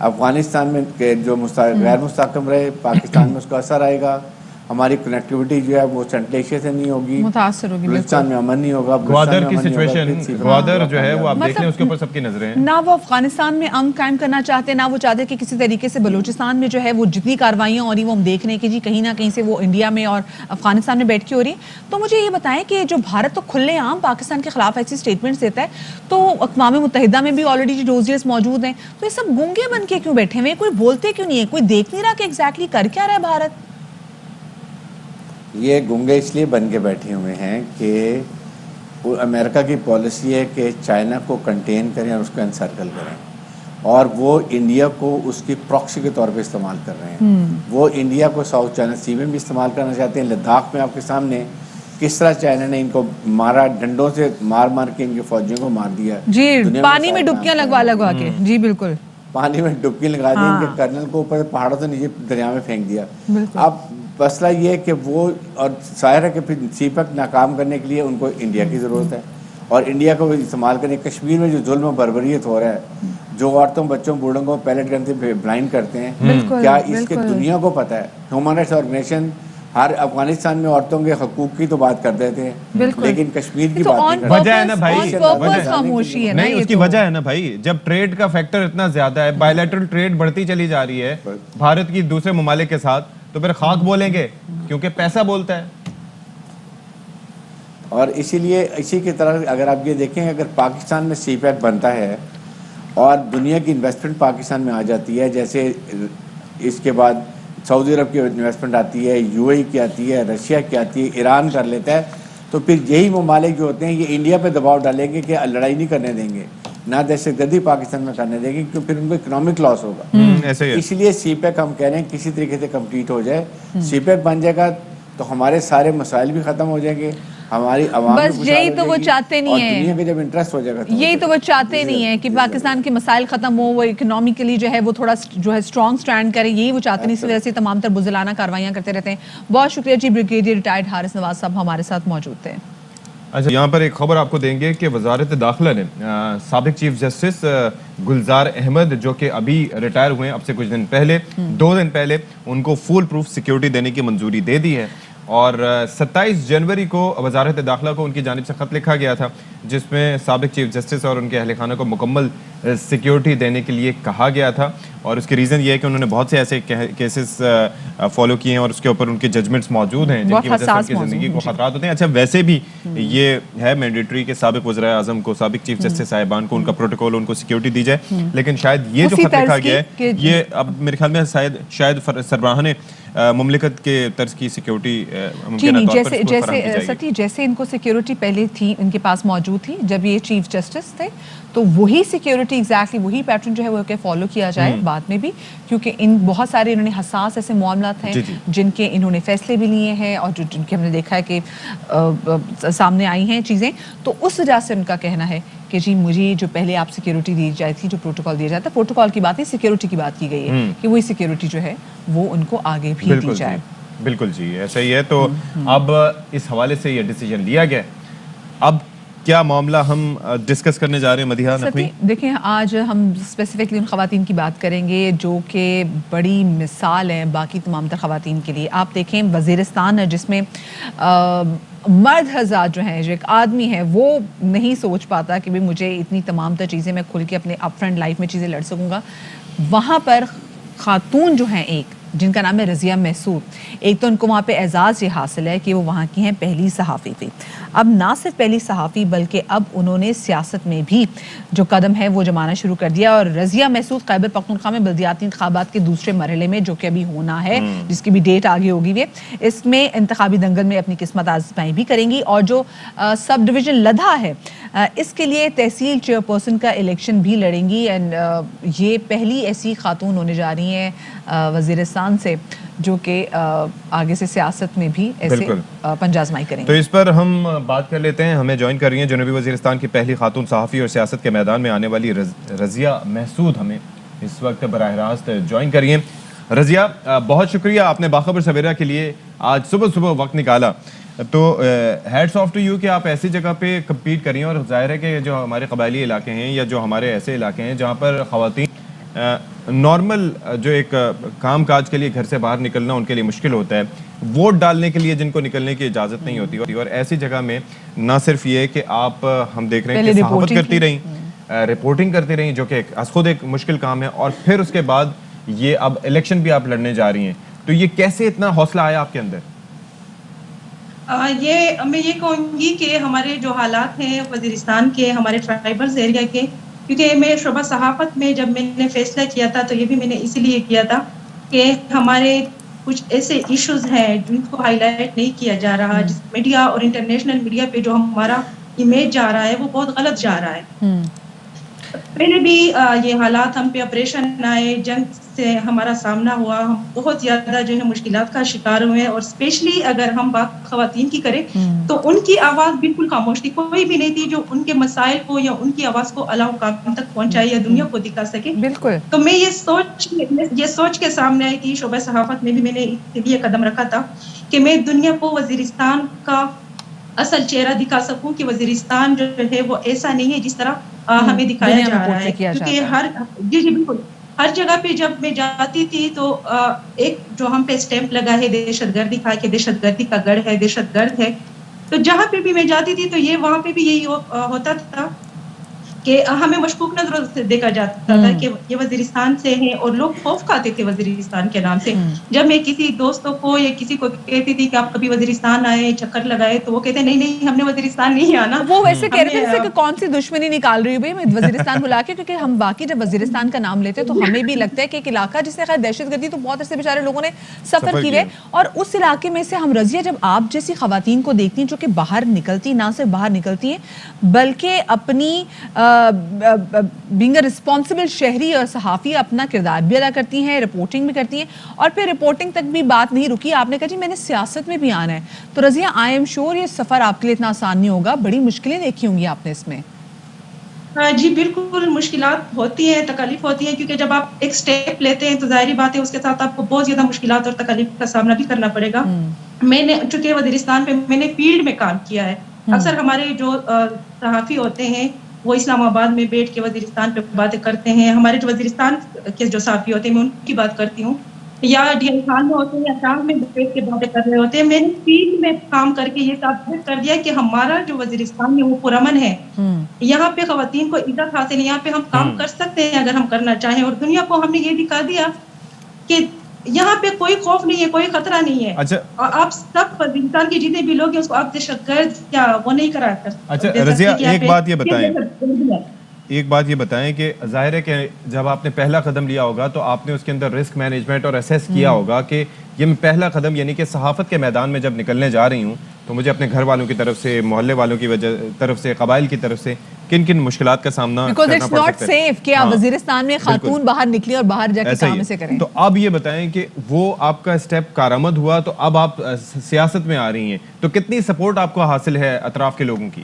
افغانستان میں جو غیر مستحکم رہے، پاکستان میں اس کا اثر آئے گا. ہماری کنیکٹیوٹی جو ہے وہ سینٹرل ایشیا سے نہیں ہوگی،
متاثر ہوگی،
بلوچستان میں امن نہیں ہوگا.
گوادر کی سچویشن، گوادر جو ہے وہ آپ دیکھ لیں اس کے اوپر سب کی نظریں ہیں.
نہ وہ افغانستان میں امن قائم کرنا چاہتے، نہ وہ چاہتے کہ کسی طریقے سے بلوچستان میں جو ہے وہ جتنی کاروائیاں ہو رہی وہ ہم دیکھ رہے ہیں کہ جی کہیں نہ کہیں سے وہ انڈیا میں اور افغانستان میں بیٹھ کے ہو رہی ہیں. تو مجھے یہ بتائیں کہ جو بھارت تو کھلے عام پاکستان کے خلاف ایسی اسٹیٹمنٹس دیتا ہے، تو اقوام متحدہ میں بھی آلریڈی ڈوزیئرز موجود ہیں، تو یہ سب گونگے بن کے کیوں بیٹھے ہوئے ہیں؟ کوئی بولتے کیوں نہیں ہے؟ کوئی دیکھ نہیں رہا کہ ایگزیکٹلی کر کیا رہا ہے بھارت؟
یہ گنگے اس لیے بن کے بیٹھے ہوئے ہیں کہ امریکہ کی پالیسی ہے کہ چائنا کو کنٹین کریں اور اس کو انسرکل کریں، اور وہ انڈیا کو اس کی پراکسی کے طور پہ استعمال کر رہے ہیں. وہ انڈیا کو ساؤتھ چائنا سی میں بھی استعمال کرنا چاہتے ہیں. لداخ میں آپ کے سامنے کس طرح چائنا نے ان کو مارا، ڈنڈوں سے مار مار کے ان کے فوجیوں کو مار دیا.
جی پانی میں ڈبکیاں لگوا کے. جی بالکل
پانی میں ڈبکی لگا دی، ان کے کرنل کو اوپر پہاڑوں سے نیچے دریا میں پھینک دیا. اب مسئلہ یہ ہے کہ وہ، اور ظاہر ہے کہ پھر سی پیک ناکام کرنے کے لیے ان کو انڈیا کی ضرورت ہے، اور انڈیا کو استعمال کرنے. کشمیر میں جو ظلم و بربریت ہو رہا ہے، جو عورتوں بچوں بوڑھوں کو پیلٹ گن سے بلائنڈ کرتے ہیں، کیا اس کے دنیا کو پتہ ہے؟ ہیومن رائٹس آرگنائزیشن ہر افغانستان میں عورتوں کے حقوق کی تو بات کر دیتے ہیں، لیکن کشمیر کی بات نہیں کرتے.
وجہ ہے نا بھائی، نہیں اس کی وجہ ہے نا بھائی، جب ٹریڈ کا فیکٹر اتنا زیادہ ہے، بائیلیٹرل ٹریڈ بڑھتی چلی جا رہی ہے بھارت کی دوسرے ممالک کے ساتھ، تو پھر خاک بولیں گے کیونکہ پیسہ بولتا ہے.
اور اسی لیے اسی کی طرح اگر آپ یہ دیکھیں، اگر پاکستان میں سی پیک بنتا ہے اور دنیا کی انویسٹمنٹ پاکستان میں آ جاتی ہے، جیسے اس کے بعد سعودی عرب کی انویسٹمنٹ آتی ہے، یو اے ای کی آتی ہے، رشیا کی آتی ہے، ایران کر لیتا ہے، تو پھر یہی ممالک جو ہوتے ہیں یہ انڈیا پہ دباؤ ڈالیں گے کہ لڑائی نہیں کرنے دیں گے، نہ دہشت گردی پاکستان میں کرنے دیں گے، کیونکہ پھر ان کو اکنامک لاس ہوگا. اس لیے سی پیک ہم کہہ رہے ہیں کسی طریقے سے کمپلیٹ ہو جائے. سی پیک بن جائے گا تو ہمارے سارے مسائل بھی ختم ہو جائیں گے، ہماری عوام
بس یہی تو وہ چاہتے نہیں ہیں،
دنیا کا جب انٹرسٹ ہو جائے گا
یہی تو وہ چاہتے نہیں ہیں کہ پاکستان کے مسائل ختم ہو، وہ اکنامکلی جو ہے وہ تھوڑا جو ہے اسٹرانگ سٹینڈ کرے، یہی وہ چاہتے نہیں. اس وجہ سے تمام تر بزدلانہ کاروائیاں کرتے رہتے ہیں. بہت شکریہ جی بریگیڈیئر ریٹائرڈ حارث نواز صاحب ہمارے ساتھ موجود تھے.
اچھا، یہاں پر ایک خبر آپ کو دیں گے کہ وزارت داخلہ نے سابق چیف جسٹس گلزار احمد، جو کہ ابھی ریٹائر ہوئے ہیں اب سے کچھ دن پہلے، 2 دن پہلے، ان کو فول پروف سیکیورٹی دینے کی منظوری دے دی ہے. اور 27 جنوری کو وزارت داخلہ کو ان کی جانب سے خط لکھا گیا تھا جس میں سابق چیف جسٹس اور ان کے اہل خانہ کو مکمل سیکیورٹی دینے کے لیے کہا گیا تھا. اور اس کی ریزن یہ ہے کہ انہوں نے بہت سے ایسے کیسز فالو کیے ہیں اور اس کے اوپر ان کے ججمنٹس موجود ہیں جن کی وجہ سے ان کی زندگی کو خطرات ہوتے ہیں. اچھا، ویسے بھی یہ ہے مینڈیٹری کہ سابق وزراء اعظم کو، سابق چیف جسٹس صاحبان کو ان کا پروٹوکول، ان کو سیکیورٹی دی جائے، لیکن شاید یہ جو خط لکھا گیا ہے یہ اب میرے خیال میں شاید سربراہان مملکت کے طرز کی سیکیورٹی
جیسے ان کو سیکیورٹی پہلے تھی، ان کے پاس موجود تھی جب یہ چیف جسٹس تھے، تو وہی سیکیورٹی ایگزیکٹلی وہی پیٹرن جو ہے وہ فالو کیا جائے بعد میں بھی، کیونکہ ان بہت سارے انہوں نے حساس ایسے معاملات ہیں جن کے انہوں نے فیصلے بھی لیے ہیں اور جن کے ہم نے دیکھا ہے کہ سامنے آئی ہیں چیزیں. تو اس وجہ سے ان کا کہنا ہے کہ جی مجھے جو پہلے آپ سیکیورٹی دی جاتی تھی، جو پروٹوکال دیا جاتا ہے، پروٹوکال کی بات نہیں، سیکیورٹی کی بات کی گئی ہے کہ وہی سیکیورٹی جو ہے وہ ان کو آگے بھی دی جائے.
بالکل جی، ایسا ہی ہے. تو اب اس حوالے سے یہ ڈیسیجن لیا گیا. اب کیا معاملہ ہم ڈسکس کرنے جا رہے ہیں مدیحہ نقوی؟
دیکھیں، آج ہم اسپیسیفکلی ان خواتین کی بات کریں گے جو کہ بڑی مثال ہیں باقی تمام تر خواتین کے لیے. آپ دیکھیں وزیرستان جس میں مرد حضرات جو ہیں، جو ایک آدمی ہے وہ نہیں سوچ پاتا کہ مجھے اتنی تمام تر چیزیں میں کھل کے اپنے اپ فرنٹ لائف میں چیزیں لڑ سکوں گا، وہاں پر خاتون جو ہیں ایک جن کا نام ہے رضیہ محسود، ایک تو ان کو وہاں پہ اعزاز یہ حاصل ہے کہ وہ وہاں کی ہیں پہلی صحافی تھی. اب نہ صرف پہلی صحافی بلکہ اب انہوں نے سیاست میں بھی جو قدم ہے وہ جمانا شروع کر دیا. اور رضیہ محسود خیبر پختونخوا میں بلدیاتی انتخابات کے دوسرے مرحلے میں، جو کہ ابھی ہونا ہے، جس کی بھی ڈیٹ آگے ہوگی، اس میں انتخابی دنگل میں اپنی قسمت آزمائی بھی کریں گی. اور جو سب ڈویژن لدھا ہے اس کے لیے تحصیل چیئرپرسن کا الیکشن بھی لڑیں گی. اینڈ یہ پہلی ایسی خاتون ہونے جا رہی ہیں وزیرستان سے جو کہ آگے سے سیاست میں بھی ایسے پنجہ آزمائی کریں گے.
تو اس پر ہم بات کر لیتے ہیں. ہمیں جوائن کر رہی ہیں جنوبی وزیرستان کی پہلی خاتون صحافی اور سیاست کے میدان میں آنے والی رضیہ محسود ہمیں اس وقت براہ راست جوائن کر رہی ہیں. رضیہ، بہت شکریہ، آپ نے باخبر سویرا کے لیے آج صبح وقت نکالا. تو ہیڈس آف ٹو یو کہ آپ ایسی جگہ پہ کمپیٹ کر رہی ہیں، اور ظاہر ہے کہ جو ہمارے قبائلی علاقے ہیں یا جو ہمارے ایسے علاقے ہیں جہاں پر خواتین نارمل جو ایک کام کاج کے لیے گھر سے باہر نکلنا ان کے لیے مشکل ہوتا ہے, ووٹ ڈالنے کے لیے جن کو نکلنے کی اجازت نہیں ہوتی, اور ایسی جگہ میں نہ صرف یہ کہ آپ ہم دیکھ رہے ہیں کہ صحافت کرتی رہیں, رپورٹنگ کرتی رہیں, جو کہ خود ایک مشکل کام ہے, اور پھر اس کے بعد یہ اب الیکشن بھی آپ لڑنے جا رہی ہیں, تو یہ کیسے اتنا حوصلہ آیا آپ کے اندر؟
میں یہ کہوں گی کہ ہمارے جو حالات ہیں وزیرستان کے, ہمارے ٹرائبلز ایریا کے, کیونکہ میں شعبہ صحافت میں جب میں نے فیصلہ کیا تھا تو یہ بھی میں نے اسی لیے کیا تھا کہ ہمارے کچھ ایسے ایشوز ہیں جن کو ہائی لائٹ نہیں کیا جا رہا, جس میڈیا اور انٹرنیشنل میڈیا پہ جو ہمارا امیج جا رہا ہے وہ بہت غلط جا رہا ہے. پہلے بھی یہ حالات ہم پہ آپریشن آئے, جنگ سے ہمارا سامنا ہوا, ہم بہت زیادہ جو ہے مشکلات کا شکار ہوئے, اور اسپیشلی اگر ہم بات خواتین کی کریں تو ان کی آواز بالکل خاموش تھی, کوئی بھی نہیں تھی جو ان کے مسائل کو یا ان کی آواز کو اعلیٰ مقام تک پہنچائے یا دنیا کو دکھا سکے.
بالکل.
تو میں یہ سوچ کے سامنے آئی کہ شعبہ صحافت میں بھی میں نے یہ قدم رکھا تھا کہ میں دنیا کو وزیرستان کا اصل چہرہ دکھا سکوں کہ وزیرستان جو ہے وہ ایسا نہیں ہے جس طرح ہمیں دکھایا جا رہا ہے. کیونکہ جی بالکل, ہر جگہ پہ جب میں جاتی تھی تو ایک جو ہم پہ اسٹیمپ لگا ہے دہشت گردی کا, کہ دہشت گردی کا گڑھ ہے, دہشت گرد ہے, تو جہاں پہ بھی میں جاتی تھی تو یہ وہاں پہ بھی یہی ہوتا تھا کہ ہمیں مشکوک نظروں سے دیکھا جاتا تھا کہ یہ وزیرستان سے ہیں, اور لوگ خوف کھاتے تھے وزیرستان کے نام سے. جب میں کسی دوستوں کو یا کسی کو کہتی تھی کہ آپ کبھی وزیرستان آئے, چکر لگائے, تو وہ کہتے نہیں ہم نے وزیرستان نہیں آنا.
وہ ویسے کہہ رہے تھے کہ کون سی دشمنی نکال رہی ہو بھائی میں وزیرستان بلا کے, کیونکہ ہم واقعی جب وزیرستان کا نام لیتے ہیں تو ہمیں بھی لگتا ہے کہ ایک علاقہ جس سے خیر دہشت گردی تو بہت ایسے بیچارے لوگوں نے سفر کی ہے, اور اس علاقے میں سے ہم رضیہ جب آپ جیسی خواتین کو دیکھتی ہیں جو کہ باہر نکلتی, نہ صرف باہر نکلتی ہیں بلکہ اپنی بینگ اے رسپانسبل شہری اور صحافی اپنا کردار بھی ادا کرتی ہیں, رپورٹنگ بھی کرتی ہیں, اور پھر رپورٹنگ تک بھی بات نہیں رکی, آپ نے کہا جی میں نے سیاست میں بھی آنا ہے. تو رضیہ آئی ایم شیور یہ سفر آپ کے لیے اتنا آسان نہیں ہوگا, بڑی مشکلیں دیکھی ہوں گی آپ نے اس میں.
جی بالکل, مشکلات ہوتی ہیں, تکلیف ہوتی ہیں, کیونکہ جب آپ ایک سٹیپ لیتے ہیں تو ظاہری بات ہے اس کے ساتھ آپ کو بہت زیادہ مشکلات اور تکلیف کا سامنا بھی کرنا پڑے گا. میں نے چونکہ وزیرستان پہ میں نے فیلڈ میں کام کیا ہے, اکثر ہمارے جو صحافی ہوتے ہیں وہ اسلام آباد میں بیٹھ کے وزیرستان پہ باتیں کرتے ہیں, ہمارے جو وزیرستان کے جو صحافی ہوتے ہیں میں ان کی بات کرتی ہوں, یا ڈی ایل خان میں ہوتے ہیں یا شام میں بیٹھ کے باتیں کر رہے ہوتے ہیں. میں نے فیلڈ میں کام کر کے یہ ثابت کر دیا کہ ہمارا جو وزیرستان ہے وہ پرامن ہے, یہاں پہ خواتین کو عزت حاصل ہے, یہاں پہ ہم کام کر سکتے ہیں اگر ہم کرنا چاہیں, اور دنیا کو ہم نے یہ دکھا دیا کہ یہاں پہ کوئی خوف نہیں ہے, کوئی خطرہ نہیں ہے. آپ سب وزیرستان کے جتنے بھی لوگ ہیں اس کو آپ دہشت گرد کیا وہ نہیں کرا کر.
اچھا رضیہ ایک بات یہ بتائیں کہ ظاہر ہے کہ جب آپ نے پہلا قدم لیا ہوگا تو آپ نے اس کے اندر رسک مینجمنٹ اور اسیس کیا ہوگا کہ یہ پہلا قدم, یعنی کہ صحافت کے میدان میں جب نکلنے جا رہی ہوں تو مجھے اپنے گھر والوں کی طرف سے, محلے والوں کی طرف سے, قبائل کی طرف سے کن کن مشکلات کا سامنا کرنا پڑ سکتا ہے.
کہ آپ وزیرستان میں خاتون باہر نکلی اور باہر جا کے کام سے کریں.
تو اب یہ بتائیں کہ وہ آپ کا اسٹیپ کارآمد ہوا, تو اب آپ سیاست میں آ رہی ہیں, تو کتنی سپورٹ آپ کو حاصل ہے اطراف کے لوگوں کی؟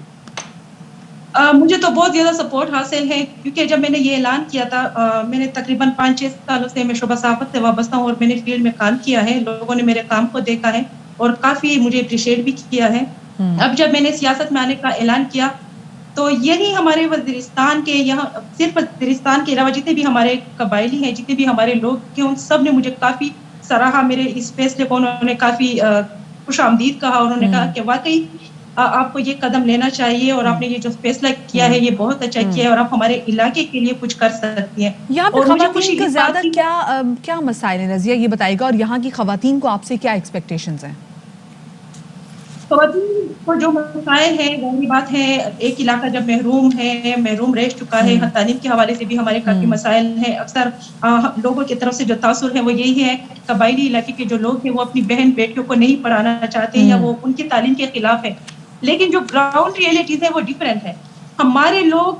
مجھے تو بہت زیادہ سپورٹ حاصل ہے, کیونکہ جب میں نے یہ اعلان کیا تھا, میں نے تقریباً 5-6 سالوں سے میں شعبہ صحافت سے وابستہ ہوں اور میں نے فیلڈ میں کام کیا ہے, لوگوں نے میرے کام کو دیکھا ہے اور کافی مجھے اپریشیٹ بھی کیا ہے. اب جب میں نے سیاست میں آنے کا اعلان کیا تو یہی ہمارے وزیرستان کے, یہاں صرف وزیرستان کے علاوہ جتنے بھی ہمارے قبائلی ہیں, جتنے بھی ہمارے لوگ ہیں, ان سب نے مجھے کافی سراہا, میرے اس فیصلے کو انہوں نے کافی خوش آمدید کہا, انہوں نے کہا کہ واقعی آپ کو یہ قدم لینا چاہیے اور آپ نے یہ جو فیصلہ کیا ہے یہ بہت اچھا کیا ہے اور آپ ہمارے علاقے کے لیے کچھ کر سکتی ہیں.
یہاں پہ خواتین کا زیادہ کیا مسائل ہیں رضیہ, یہ بتائے گا, اور یہاں کی خواتین کو آپ سے کیا ایکسپیکٹیشنز ہیں؟
خواتین کو جو مسائل ہیں وہی بات ہے, ایک علاقہ جب محروم رہ چکا ہے, تعلیم کے حوالے سے بھی ہمارے کافی مسائل ہیں. اکثر لوگوں کی طرف سے جو تاثر ہے وہ یہی ہے, قبائلی علاقے کے جو لوگ ہیں وہ اپنی بہن بیٹیوں کو نہیں پڑھانا چاہتے ہیں یا وہ ان کی تعلیم کے خلاف ہے, لیکن جو گراؤنڈ ریئلٹیز ہے وہ ڈفرینٹ ہے. ہمارے لوگ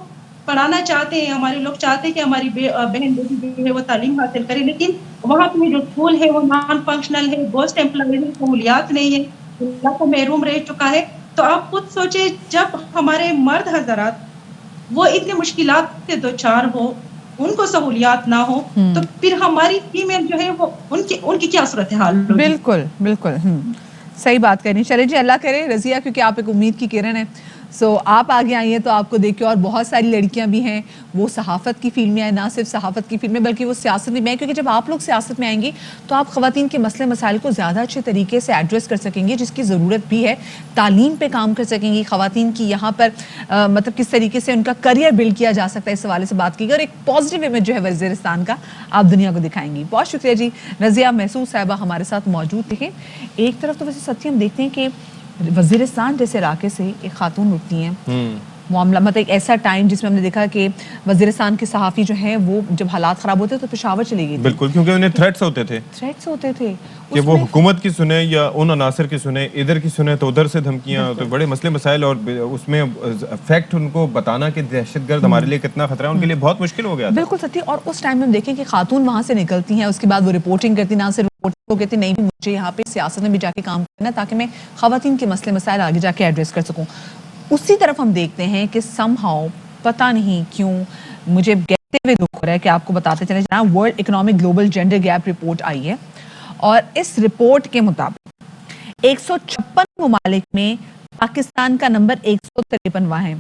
پڑھانا چاہتے ہیں, ہمارے لوگ چاہتے ہیں کہ ہماری بہن بیٹی جو ہے وہ تعلیم حاصل کرے, لیکن وہاں پہ جو اسکول ہے وہ نان فنکشنل ہے, گوسٹ امپلائیز سہولیات نہیں ہے, علاقہ محروم رہ چکا ہے. تو آپ خود سوچے جب ہمارے مرد حضرات وہ اتنی مشکلات سے دوچار ہو, ان کو سہولیات نہ ہو, تو پھر ہماری فیمیل جو ہے وہ ان کی کیا صورتحال ہوگی؟
بالکل بالکل صحیح بات کرنی. چلے جی, اللہ کرے رضیہ, کیونکہ آپ ایک امید کی کرن ہے, سو آپ آگے آئی ہیں تو آپ کو دیکھ کے اور بہت ساری لڑکیاں بھی ہیں وہ صحافت کی فیلڈ میں آئیں, نہ صرف صحافت کی فیلڈ میں بلکہ وہ سیاست میں آئیں, کیونکہ جب آپ لوگ سیاست میں آئیں گی تو آپ خواتین کے مسئلے مسائل کو زیادہ اچھے طریقے سے ایڈریس کر سکیں گے, جس کی ضرورت بھی ہے. تعلیم پہ کام کر سکیں گی خواتین کی, یہاں پر مطلب کس طریقے سے ان کا کریئر بلڈ کیا جا سکتا ہے, اس حوالے سے بات کی گئی, اور ایک پازیٹیو امیج جو ہے وزیرستان کا آپ دنیا کو دکھائیں گی. بہت شکریہ جی. رضیہ محسود صاحبہ ہمارے ساتھ موجود تھے. ایک طرف تو ویسے سچی ہم دیکھتے ہیں کہ وزیرستان جیسے علاقے سے ایک خاتون اٹھتی ہیں, معاملہ مطلب ایک ایسا ٹائم جس میں ہم نے دیکھا کہ وزیرستان کے صحافی جو ہیں وہ جب حالات خراب ہوتے تو پشاور چلے گئی.
بالکل, کیونکہ انہیں تھریٹس ہوتے تھے کہ وہ حکومت کی سنیں یا ان عناصر کی سنیں, ادھر کی سنیں تو ادھر سے دھمکیاں, تو بڑے مسئلے مسائل, اور اس میں فیکٹ ان کو بتانا کہ دہشت گرد ہمارے لیے کتنا خطرہ ہے ان کے لیے بہت مشکل ہو گیا.
بالکل سچی. اور اس ٹائم میں ہم دیکھیں کہ خاتون وہاں سے نکلتی ہیں, اس کے بعد وہ رپورٹنگ کرتی, نہ صرف وہ کہتی نہیں مجھے یہاں پہ سیاست میں بھی جا کے کام کرنا تاکہ میں خواتین کے مسئلے مسائل آگے جا کے ایڈریس کر سکوں. اسی طرف ہم دیکھتے ہیں کہ سم ہاؤ پتہ نہیں کیوں مجھے کہتے ہوئے دکھ ہو رہا ہے کہ آپ کو بتاتے چلیں, جہاں world economic global gender gap report آئی ہے, اور اس رپورٹ کے مطابق 156 ممالک میں پاکستان کا نمبر 153واں ہے.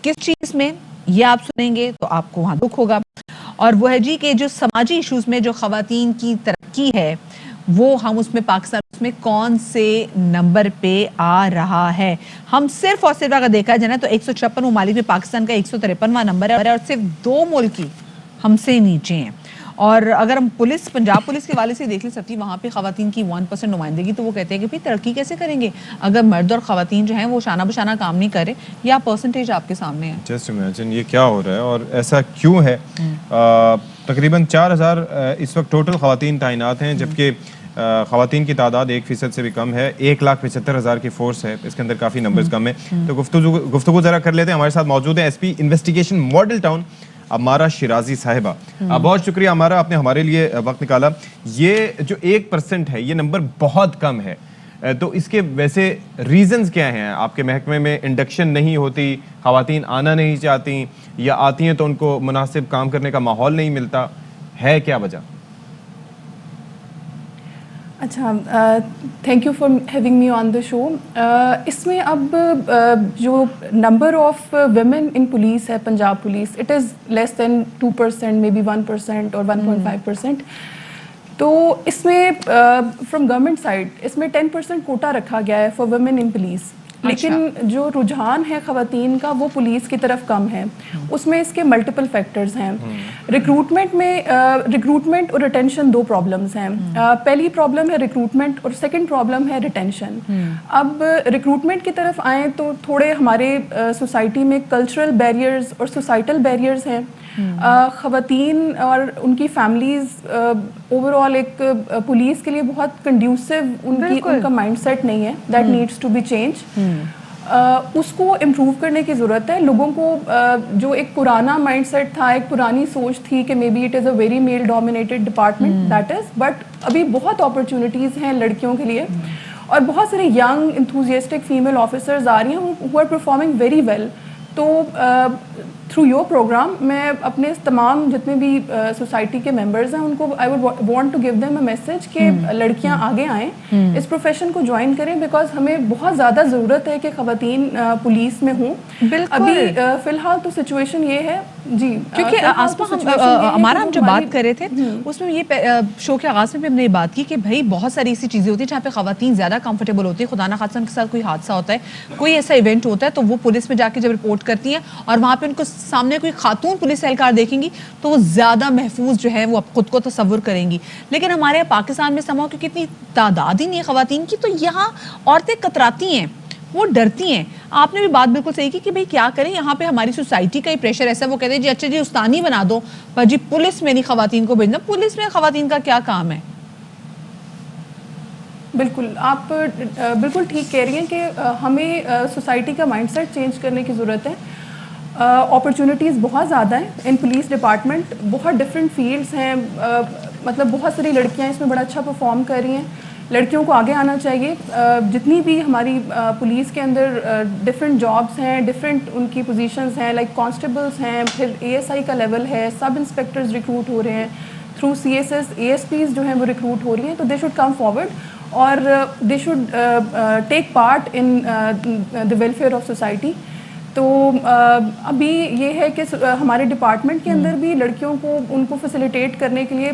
کس چیز میں یہ آپ سنیں گے تو آپ کو وہاں دکھ ہوگا, اور وہ ہے جی کہ جو سماجی ایشوز میں جو خواتین کی ترقی ہے وہ ہم اس میں پاکستان اس میں کون سے نمبر پہ آ رہا ہے. ہم صرف اور صرف اگر دیکھا جائے تو 156 ممالک میں پاکستان کا 153واں نمبر ہے, اور صرف 2 ملک ہی ہم سے نیچے ہیں. اور اگر ہم پنجاب پولیس کے والے سے دیکھ لیں سکتی, وہاں پہ خواتین کی 1% نمائندگی, تو وہ کہتے ہیں کہ بھئی ترقی کیسے کریں گے اگر مرد اور خواتین جو ہیں وہ شانہ بشانہ کام نہیں کرے, یا پرسنٹیج آپ کے سامنے ہے.
جسٹ امیجن یہ کیا ہو رہا ہے اور ایسا کیوں ہے. تقریباً 4000 اس وقت ٹوٹل خواتین تعینات ہیں, جبکہ خواتین کی تعداد 1% سے بھی کم ہے. 1,75,000 کی فورس ہے, اس کے اندر کافی نمبرز کم ہیں. تو گفتگو ذرا کر لیتے ہیں. ہمارے ساتھ موجود ہیں S P investigation model town Amara Shirazi صاحبہ. بہت شکریہ امارہ, آپ نے ہمارے لیے وقت نکالا. یہ جو 1% ہے یہ نمبر بہت کم ہے, تو اس کے ویسے ریزنز کیا ہیں؟ آپ کے محکمے میں انڈکشن نہیں ہوتی, خواتین آنا نہیں چاہتی, یا آتی ہیں تو ان کو مناسب کام کرنے کا ماحول نہیں ملتا, ہے کیا وجہ؟
اچھا, thank you for having me on the show. اس میں اب جو number of women in police ہے Punjab police, it is less than 2%, maybe 1% اور 1.5%. تو اس میں فرام گورنمنٹ سائڈ اس میں 10% کوٹا رکھا گیا ہے فار ویمن ان پولیس, لیکن جو رجحان ہے خواتین کا وہ پولیس کی طرف کم ہے. اس میں اس کے ملٹیپل فیکٹرز ہیں. ریکروٹمنٹ اور ریٹینشن 2 پرابلمز ہیں. پہلی پرابلم ہے ریکروٹمنٹ اور سیکنڈ پرابلم ہے ریٹینشن. اب ریکروٹمنٹ کی طرف آئیں تو تھوڑے ہمارے سوسائٹی میں کلچرل بیریئرز اور سوسائٹل بیریئرز ہیں. خواتین اور ان کی فیملیز اوور آل ایک پولیس کے لیے بہت کنڈیوسو ان کا مائنڈ سیٹ نہیں ہے. That needs to be change. اس کو امپروو کرنے کی ضرورت ہے. لوگوں کو جو ایک پرانا مائنڈ سیٹ تھا, ایک پرانی سوچ تھی کہ may be it is a very male dominated department, that is, but ابھی بہت اپرچونیٹیز ہیں لڑکیوں کے لیے, اور بہت سارے ینگ انتھوزیسٹک فیمیل آفیسرز آ رہی ہیں who are performing very well. تو تھرو یور پروگرام میں اپنے تمام جتنے بھی سوسائٹی کے ممبرز ہیں ان کو I would want to give them a message کہ لڑکیاں آگے آئیں, اس پروفیشن کو جوائن کریں, بیکاز ہمیں بہت زیادہ ضرورت ہے کہ خواتین پولیس میں ہوں. ابھی فی الحال تو سچویشن یہ ہے جی,
کیونکہ ہمارا ہم جو بات کر رہے تھے اس میں یہ شو کے آغاز میں بھی ہم نے یہ بات کی کہ بھائی بہت ساری ایسی چیزیں ہوتی ہیں جہاں پہ خواتین زیادہ کمفرٹیبل ہوتی ہیں. خدا نہ خاصہ ان کے ساتھ کوئی حادثہ ہوتا ہے, کوئی ایسا ایونٹ ہوتا ہے, تو وہ پولیس میں جا کے جب رپورٹ کرتی ہیں اور وہاں پہ ان کو سامنے کوئی خاتون پولیس اہلکار دیکھیں گی تو وہ زیادہ محفوظ جو ہے وہ خود کو تصور کریں گی. لیکن ہمارے پاکستان میں سماؤ کہ کتنی تعداد ہی نہیں ہے خواتین کی, تو یہاں عورتیں کتراتی ہیں, وہ ڈرتی ہیں. آپ نے بھی بات بالکل صحیح کی کہ بھئی کیا کریں, یہاں پہ ہماری سوسائٹی کا ہی پریشر ایسا, وہ کہتے ہیں جی اچھا جی استانی بنا دو, پر جی پولیس میں نہیں خواتین کو بھیجنا. پولیس میں خواتین کا کیا کام ہے؟
بالکل, آپ بالکل ٹھیک کہہ رہی ہیں کہ ہمیں سوسائٹی کا مائنڈ سیٹ چینج کرنے کی ضرورت ہے. اپرچونیٹیز بہت زیادہ ہیں ان پولیس ڈپارٹمنٹ, بہت ڈفرینٹ فیلڈس ہیں, مطلب بہت ساری لڑکیاں اس میں بڑا اچھا پرفارم کر رہی ہیں. لڑکیوں کو آگے آنا چاہیے. جتنی بھی ہماری پولیس کے اندر ڈفرینٹ جابس ہیں, ڈفرینٹ ان کی پوزیشنز ہیں, لائک کانسٹیبلس ہیں, پھر ASI کا لیول ہے, سب انسپیکٹرز ریکروٹ ہو رہے ہیں, تھرو CSS ASPs جو ہیں وہ ریکروٹ ہو رہی ہیں. تو دے شوڈ کم فارورڈ اور they should take part in the welfare of society. تو ابھی یہ ہے کہ ہمارے ڈپارٹمنٹ کے اندر بھی لڑکیوں کو ان کو فیسیلیٹیٹ کرنے کے لیے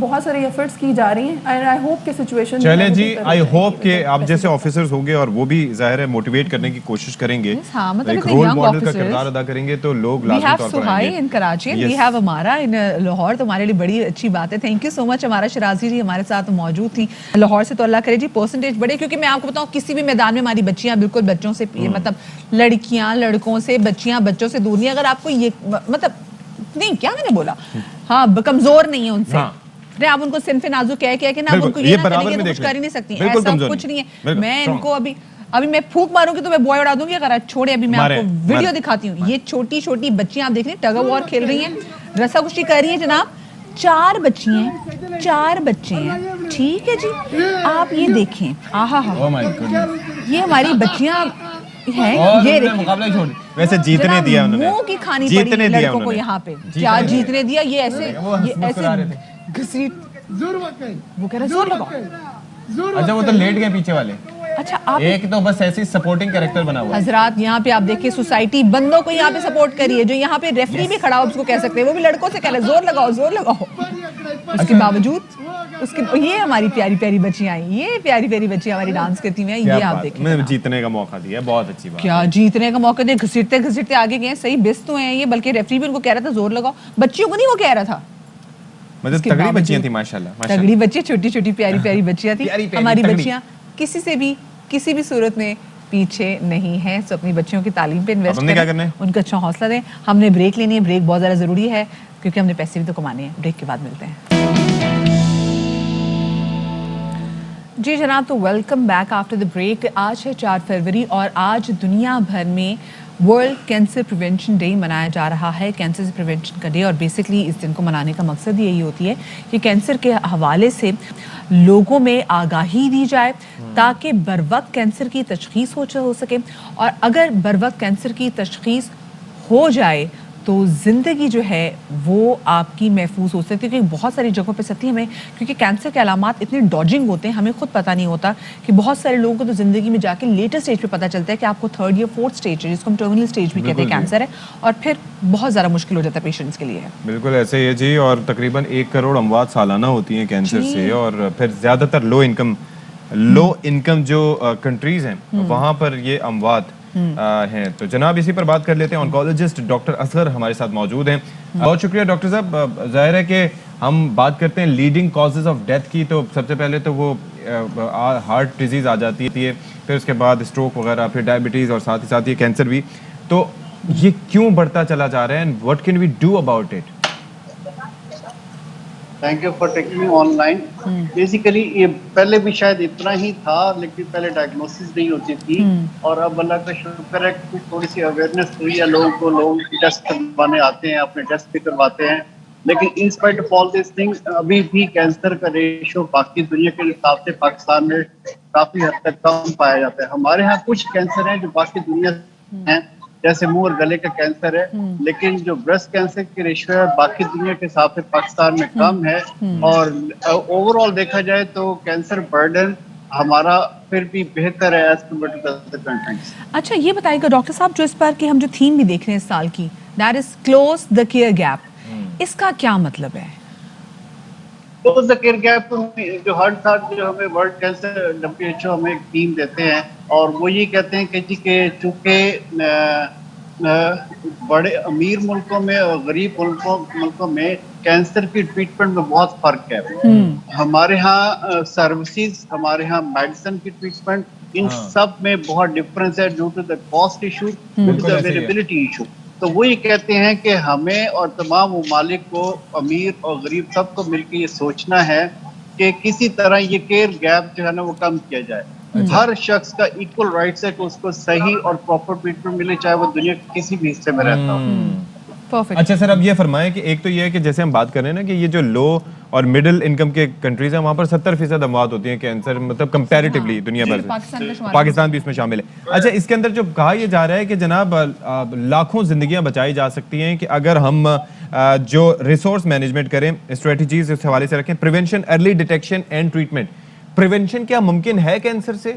بہت سارے ایفرٹس کی جا رہی ہیں اینڈ آئی ہوپ کہ سچویشن
چلیں جی آئی ہوپ کہ آپ جیسے آفیسرز ہوں گے اور وہ بھی ظاہر ہے موٹیویٹ کرنے کی کوشش کریں گے, ایک رول ماڈل کا کردار ادا کریں گے تو لوگ لازمی طور پر آئیں گے.
ان کراچی وی ہیو ہمارا ان لاہور, تو ہمارے لیے بڑی اچھی بات ہے. تھینک یو سو مچ. ہمارا شرازی جی ہمارے ساتھ موجود تھی لاہور سے, تو اللہ کرے جی پرسنٹیج بڑھے, کیونکہ میں آپ کو بتاؤں کسی بھی میدان میں ہماری بچیاں بالکل بچوں سے مطلب لڑکیاں لڑکوں سے, بچیاں بچوں سے دور نہیں. اگر آپ کو یہ مطلب نہیں کیا میں نے بولا, ہاں کمزور نہیں ہے ان سے, آپ ان کو صنف نازک کہہ کے نا ان کو یہ نہ کریں گے تو کچھ کر ہی نہیں سکتی. ایسا کچھ نہیں ہے. میں ان کو ابھی میں پھونک ماروں گی تو میں بوائے اڑا دوں گی. اگر چھوڑے ابھی میں آپ کو ویڈیو دکھاتی ہوں. یہ چھوٹی چھوٹی بچیاں آپ دیکھ رہے ہیں ٹگ آف وار کھیل رہی ہیں, رسا کشی کر رہی ہیں جناب. 4 بچی ہیں, 4 بچے ہیں, ٹھیک ہے جی. آپ یہ دیکھیں, آہا ہا یہ ہماری بچیاں ہیں. یہ دیکھیں
ویسے جیتنے دیا انہوں نے,
منہ کی کھانی پڑی لڑکوں کو یہاں پہ. کیا جیتنے دیا, یہ ایسے گھسیٹ, وہ کہہ رہے زور لگاؤ.
اچھا وہ تو لیٹ گئے پیچھے والے.
اچھا آپ
ایک تو بس ایسی سپورٹنگ کریکٹر بنا ہوا ہے.
حضرات یہاں پہ آپ دیکھیں سوسائٹی بندوں کو یہاں پہ سپورٹ کری ہے, جو یہاں پہ ریفری بھی کھڑا ہو اس کو کہہ سکتے ہیں, وہ بھی لڑکوں سے کہہ رہے زور لگاؤ زور لگاؤ. اس کے باوجود یہ ہماری پیاری پیاری بچیاں آئی, یہ پیاری پیاری بچیاں ہماری ڈانس کرتی ہوئی ہیں. یہ آپ دیکھیں
جیتنے کا موقع دیا, بہت اچھی بات.
کیا جیتنے کا موقع دیا, گھسیٹتے گھسیٹتے آگے گئے. صحیح بس تو ہیں یہ, بلکہ ریفری بھی ان کو کہہ رہا تھا زور لگاؤ, بچیوں کو نہیں وہ کہہ رہا تھا.
مطلب تگڑی بچیاں تھیں ماشاءاللہ,
تگڑی بچیاں, چھوٹی چھوٹی پیاری پیاری بچیاں تھیں. ہماری بچیاں کسی سے بھی کسی بھی صورت میں پیچھے نہیں ہیں. سو اپنی بچیوں کی تعلیم پہ انویسٹ کریں, ان کو اچھا حوصلہ دیں. ہم نے بریک لینی ہے, بریک بہت زیادہ ضروری ہے کیونکہ ہم نے پیسے بھی تو کمانے ہیں. بریک کے بعد ملتے ہیں. جی جناب, تو welcome back after the break. آج ہے 4 فروری اور آج دنیا بھر میں ورلڈ کینسر پریونشن ڈے منایا جا رہا ہے. کینسر سے پریونشن کا ڈے, اور بیسکلی اس دن کو منانے کا مقصد یہی ہوتی ہے کہ کینسر کے حوالے سے لوگوں میں آگاہی دی جائے تاکہ بر وقت کینسر کی تشخیص ہو سکے. اور اگر بر وقت کینسر کی تشخیص ہو جائے تو زندگی جو ہے وہ آپ کی محفوظ ہو سکتی ہے. کیونکہ بہت ساری جگہوں پہ سکتی ہمیں, کیونکہ کینسر کے علامات اتنے ڈاجنگ ہوتے ہیں, ہمیں خود پتہ نہیں ہوتا کہ بہت سارے لوگوں کو تو زندگی میں جا کے لیٹر سٹیج پہ پتہ چلتا ہے کہ آپ کو 3rd یا 4th سٹیج ہے, جس کو ہم ٹرمینل سٹیج بھی کہتے ہیں, کینسر ہے, اور پھر بہت زیادہ مشکل ہو جاتا ہے پیشنٹس کے لیے.
بالکل ایسے ہی ہے جی. اور تقریباً 1 کروڑ اموات سالانہ ہوتی ہیں کینسر سے, اور پھر زیادہ تر لو انکم جو کنٹریز ہیں وہاں پر یہ اموات ہیں. تو جناب اسی پر بات کر لیتے ہیں. آنکولوجسٹ ڈاکٹر اصغر ہمارے ساتھ موجود ہیں. بہت شکریہ ڈاکٹر صاحب. ظاہر ہے کہ ہم بات کرتے ہیں لیڈنگ کازز آف ڈیتھ کی, تو سب سے پہلے تو وہ ہارٹ ڈیزیز آ جاتی ہے, پھر اس کے بعد اسٹروک وغیرہ, پھر ڈائبٹیز, اور ساتھ ہی ساتھ یہ کینسر بھی. تو یہ کیوں بڑھتا چلا جا رہا ہے, and what can we do about it?
Thank you for taking me online. Basically یہ پہلے بھی شاید اتنا ہی تھا, لیکن پہلے ڈائگنوسس نہیں ہوتی تھی, اور اب اللہ کا شکر ہے کہ تھوڑی سی اویئرنیس ہوئی ہے لوگوں کو. لوگ ٹیسٹ کروانے آتے ہیں, اپنے ٹیسٹ بھی کرواتے ہیں, لیکن in spite of all these thing ابھی بھی کینسر کا ریشو باقی دنیا کے حساب سے پاکستان میں کافی حد تک کم پایا جاتا ہے. ہمارے ہاں کچھ کینسر ہیں جو باقی دنیا ہیں, جیسے منہ اور گلے کا کینسر ہے, لیکن جو بریسٹ کینسر کی ریشو ہے باقی دنیا کے حساب سے پاکستان میں کم ہے. اور اوور آل دیکھا جائے تو کینسر برڈن ہمارا پھر بھی بہتر ہے as compare to other countries.
اچھا یہ بتائیے گا ڈاکٹر صاحب, جو اس پر کہ ہم جو تھیم بھی دیکھ رہے ہیں اس سال کی, that is close the care gap, اس کا کیا مطلب ہے؟
کلوز دا کیئر گیپ جو ہر سال جو ہمیں ورلڈ کینسر WHO ہمیں ایک ٹیم دیتے ہیں, اور وہ یہ کہتے ہیں کہ جی کہ چونکہ بڑے امیر ملکوں میں اور غریب ملکوں میں کینسر کی ٹریٹمنٹ میں بہت فرق ہے. ہمارے ہاں سروسز, ہمارے ہاں میڈیسن کی ٹریٹمنٹ, ان سب میں بہت ڈفرینس ہے due to the cost issue, due to the availability issue. تو وہ یہ کہتے ہیں کہ ہمیں اور تمام ممالک کو, امیر اور غریب سب کو مل کے یہ سوچنا ہے کہ کسی طرح یہ کیئر گیپ جو ہے نا وہ کم کیا جائے. ہر شخص کا ایکول رائٹس ہے کہ اس کو صحیح اور پراپر ٹریٹمنٹ ملے, چاہے وہ دنیا کے کسی بھی حصے میں رہتا ہو.
اچھا سر, اب یہ فرمائیں کہ ایک تو یہ ہے کہ جیسے ہم بات کر رہے ہیں نا کہ یہ جو لو اور مڈل انکم کے کنٹریز ہیں وہاں پر 70% اموات ہوتی ہیں کینسر, مطلب کمپیریٹیولی دنیا بھر سے, پاکستان بھی اس میں شامل ہے. اچھا اس کے اندر جو کہا یہ جا رہا ہے کہ جناب لاکھوں زندگیاں بچائی جا سکتی ہیں کہ اگر ہم جو ریسورس مینجمنٹ کریں, اسٹریٹجیز اس حوالے سے رکھیں, prevention, early detection and treatment. Prevention کیا ممکن ہے کینسر سے؟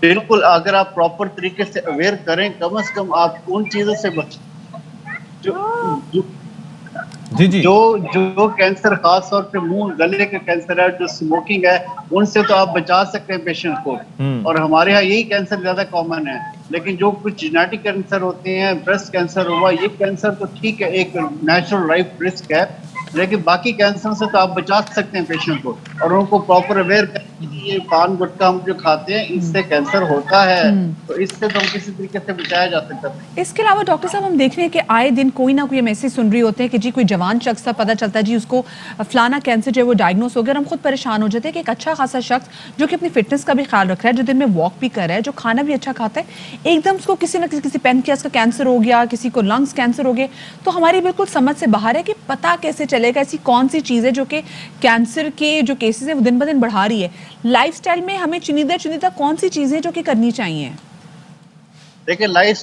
بالکل اگر آپ پراپر طریقے سے اویئر کریں کم از کم آپ ان چیزوں سے جو کینسر خاص طور پہ منہ گلے کا کینسر ہے جو اسموکنگ ہے ان سے تو آپ بچا سکتے ہیں پیشنٹ کو. اور ہمارے ہاں یہی کینسر زیادہ کامن ہے. لیکن جو کچھ جینیٹک کینسر ہوتے ہیں بریسٹ کینسر ہوا یہ کینسر تو ٹھیک ہے ایک نیچرل لائف رسک ہے لیکن باقی کینسر سے تو آپ بچا سکتے ہیں پیشنٹ کو اور ان کو پراپر اویئر کریں کہ یہ پان گٹکا ہم جو کھاتے ہیں اس سے کینسر ہوتا ہے تو اس سے تو کسی طریقے سے بچایا جا سکتا ہے.
اس کے علاوہ ڈاکٹر صاحب ہم دیکھ رہے ہیں کہ آئے دن کوئی نہ کوئی میسج سن رہی ہوتے ہیں کہ جی کوئی جوان شخص تھا پتہ چلتا ہے جی اس کو فلانا کینسر جو ہے وہ ڈائگنوز ہو گیا اور ہم خود پریشان ہو جاتے ہیں کہ ایک اچھا خاصا شخص جو کہ اپنی فٹنس کا بھی خیال رکھ رہا ہے جو دن میں واک بھی کر رہا ہے جو کھانا بھی اچھا کھاتا ہے ایک دم اس کو کسی نہ کسی پینکریاس کا کینسر ہو گیا کسی کو لنگس کینسر ہو گئے تو ہماری بالکل سمجھ سے باہر ہے کہ پتہ کیسے چلے گا ایسی کون سی چیز ہے جو کہ کینسر کے جو کیسز ہیں وہ دن بدن بڑھا رہی ہے. لائف سٹائل میں ہمیں چنیدہ کون سی چیزیں جو کہ کرنی چاہیے؟
دیکھیں لائف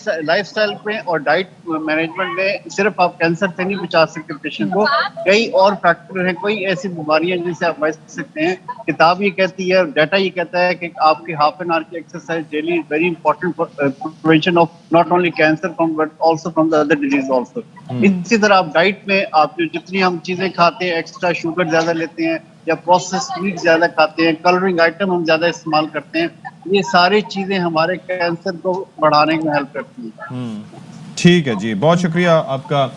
سٹائل میں اور ڈائٹ مینجمنٹ میں صرف آپ کینسر سے نہیں بچا سکتے پیشنٹ کو کئی اور فیکٹر ہیں کوئی ایسی بیماریاں جن سے آپ بچ سکتے ہیں. کتاب یہ کہتی ہے ڈیٹا یہ کہتا ہے کہ آپ کی ہاف این آور کی exercise daily very important prevention of not only cancer from but also from the other disease also. اسی طرح آپ ڈائٹ میں آپ جو جتنی ہم چیزیں کھاتے ہیں ایکسٹرا شوگر زیادہ لیتے ہیں یا پروسیس میٹ زیادہ کھاتے ہیں کلرنگ آئٹم ہم زیادہ استعمال کرتے ہیں یہ ساری چیزیں ہمارے کینسر کو بڑھانے میں ہیلپ کرتی ہیں.
ٹھیک ہے جی بہت شکریہ آپ کا.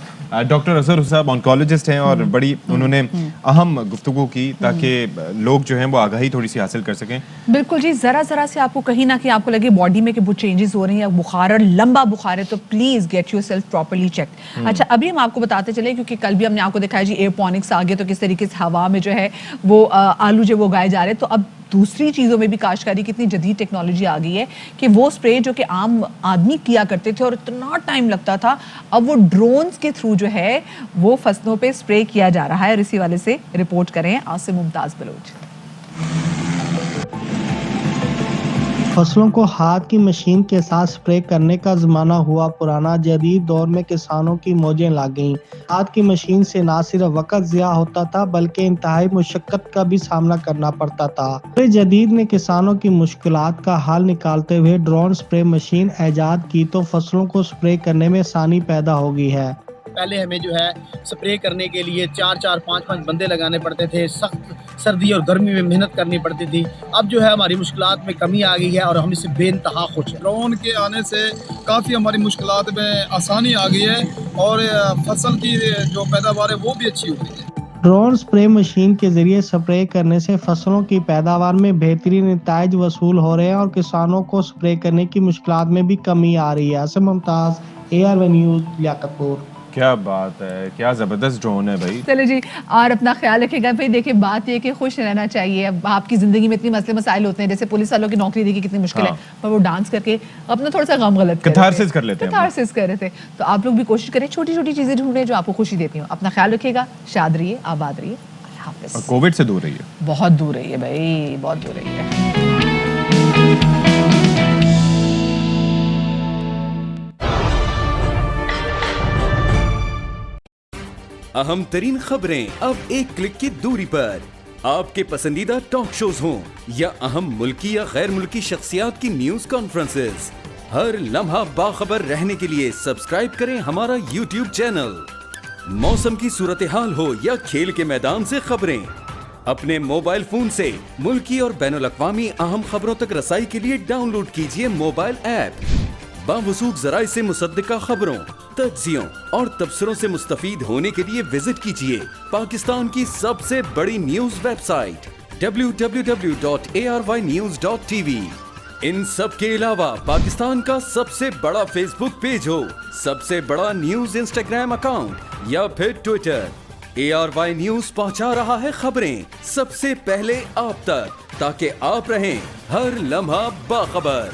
ڈاکٹر اظہر صاحب آنکولوجسٹ ہیں اور بڑی انہوں نے اہم گفتگو کی تاکہ لوگ جو ہیں وہ آگاہی تھوڑی سی حاصل کر سکیں.
بالکل جی ذرا سے آپ کو کہیں نہ کہیں آپ کو لگے باڈی میں کہ وہ چینجز ہو رہے ہیں یا بخار اور لمبا بخار ہے تو please get your yourself چیک. اچھا ابھی ہم آپ کو بتاتے چلے کیونکہ کل بھی ہم نے آپ کو دکھایا جی ایئرپونکس آگے تو کس طریقے سے ہوا میں جو ہے وہ آلو جو وہ اگائے جا رہے ہیں تو اب دوسری چیزوں میں بھی کاشتکاری کی اتنی جدید ٹیکنالوجی آ گئی ہے کہ وہ اسپرے جو کہ عام آدمی کیا کرتے تھے اور اتنا ٹائم لگتا تھا اب وہ ڈرونز کے تھرو جو ہے وہ فصلوں پہ اسپرے کیا جا رہا ہے. اور اسی والے سے رپورٹ کریں عاصم ممتاز بلوچ.
فصلوں کو ہاتھ کی مشین کے ساتھ سپرے کرنے کا زمانہ ہوا پرانا. جدید دور میں کسانوں کی موجیں لگ گئیں. ہاتھ کی مشین سے نہ صرف وقت ضیاع ہوتا تھا بلکہ انتہائی مشقت کا بھی سامنا کرنا پڑتا تھا. جدید نے کسانوں کی مشکلات کا حل نکالتے ہوئے ڈرون سپرے مشین ایجاد کی تو فصلوں کو سپرے کرنے میں آسانی پیدا ہو گئی ہے.
پہلے ہمیں جو ہے سپرے کرنے کے لیے 4-4 5-5 بندے لگانے پڑتے تھے سخت سردی اور گرمی میں محنت کرنی پڑتی تھی. اب جو ہے ہماری مشکلات میں کمی آ گئی ہے اور ہم اس سے بے انتہا خوش ہیں.
ڈرون کے آنے سے کافی ہماری مشکلات میں آسانی آ گئی ہے اور فصل کی جو پیداوار ہے وہ بھی اچھی ہو گئی ہے.
ڈرون سپرے مشین کے ذریعے سپرے کرنے سے فصلوں کی پیداوار میں بہترین نتائج وصول ہو رہے ہیں اور کسانوں کو سپرے کرنے کی مشکلات میں بھی کمی آ رہی ہے. عاصم ممتاز AR1 نیوز لیاقت پور.
کیا بات ہے کیا زبردست ڈرون ہے بھائی.
چلو جی اور اپنا خیال رکھے گا بھائی. دیکھیں بات یہ کہ خوش رہنا چاہیے. اب آپ کی زندگی میں اتنی مسئلے مسائل ہوتے ہیں جیسے پولیس والوں کی نوکری دیکھی کتنی مشکل ہے پر وہ ڈانس کر کے اپنا تھوڑا سا غم غلط
کتھارسس کر لیتے ہیں
کتھارسس کر رہے تھے. تو آپ لوگ بھی کوشش کریں چھوٹی چھوٹی چیزیں ڈھونڈیں جو آپ کو خوشی دیتی ہوں. اپنا خیال رکھیے گا. شاد رہیے آباد رہیے. اللہ حافظ.
کووڈ سے دور رہیے.
بہت دور رہیے بھائی بہت دور رہیے.
اہم ترین خبریں اب ایک کلک کی دوری پر. آپ کے پسندیدہ ٹاک شوز ہوں یا اہم ملکی یا غیر ملکی شخصیات کی نیوز کانفرنسز, ہر لمحہ باخبر رہنے کے لیے سبسکرائب کریں ہمارا YouTube چینل. موسم کی صورتحال ہو یا کھیل کے میدان سے خبریں, اپنے موبائل فون سے ملکی اور بین الاقوامی اہم خبروں تک رسائی کے لیے ڈاؤن لوڈ کیجیے موبائل ایپ. باوثوق ذرائع سے مصدقہ خبروں, تجزیوں اور تبصروں سے مستفید ہونے کے لیے وزٹ کیجیے پاکستان کی سب سے بڑی نیوز ویب سائٹ www.ary-news.tv. ان سب کے علاوہ پاکستان کا سب سے بڑا فیس بک پیج ہو, سب سے بڑا نیوز انسٹاگرام اکاؤنٹ یا پھر ٹویٹر, ARY نیوز پہنچا رہا ہے خبریں سب سے پہلے آپ تک تاکہ آپ رہیں ہر لمحہ باخبر.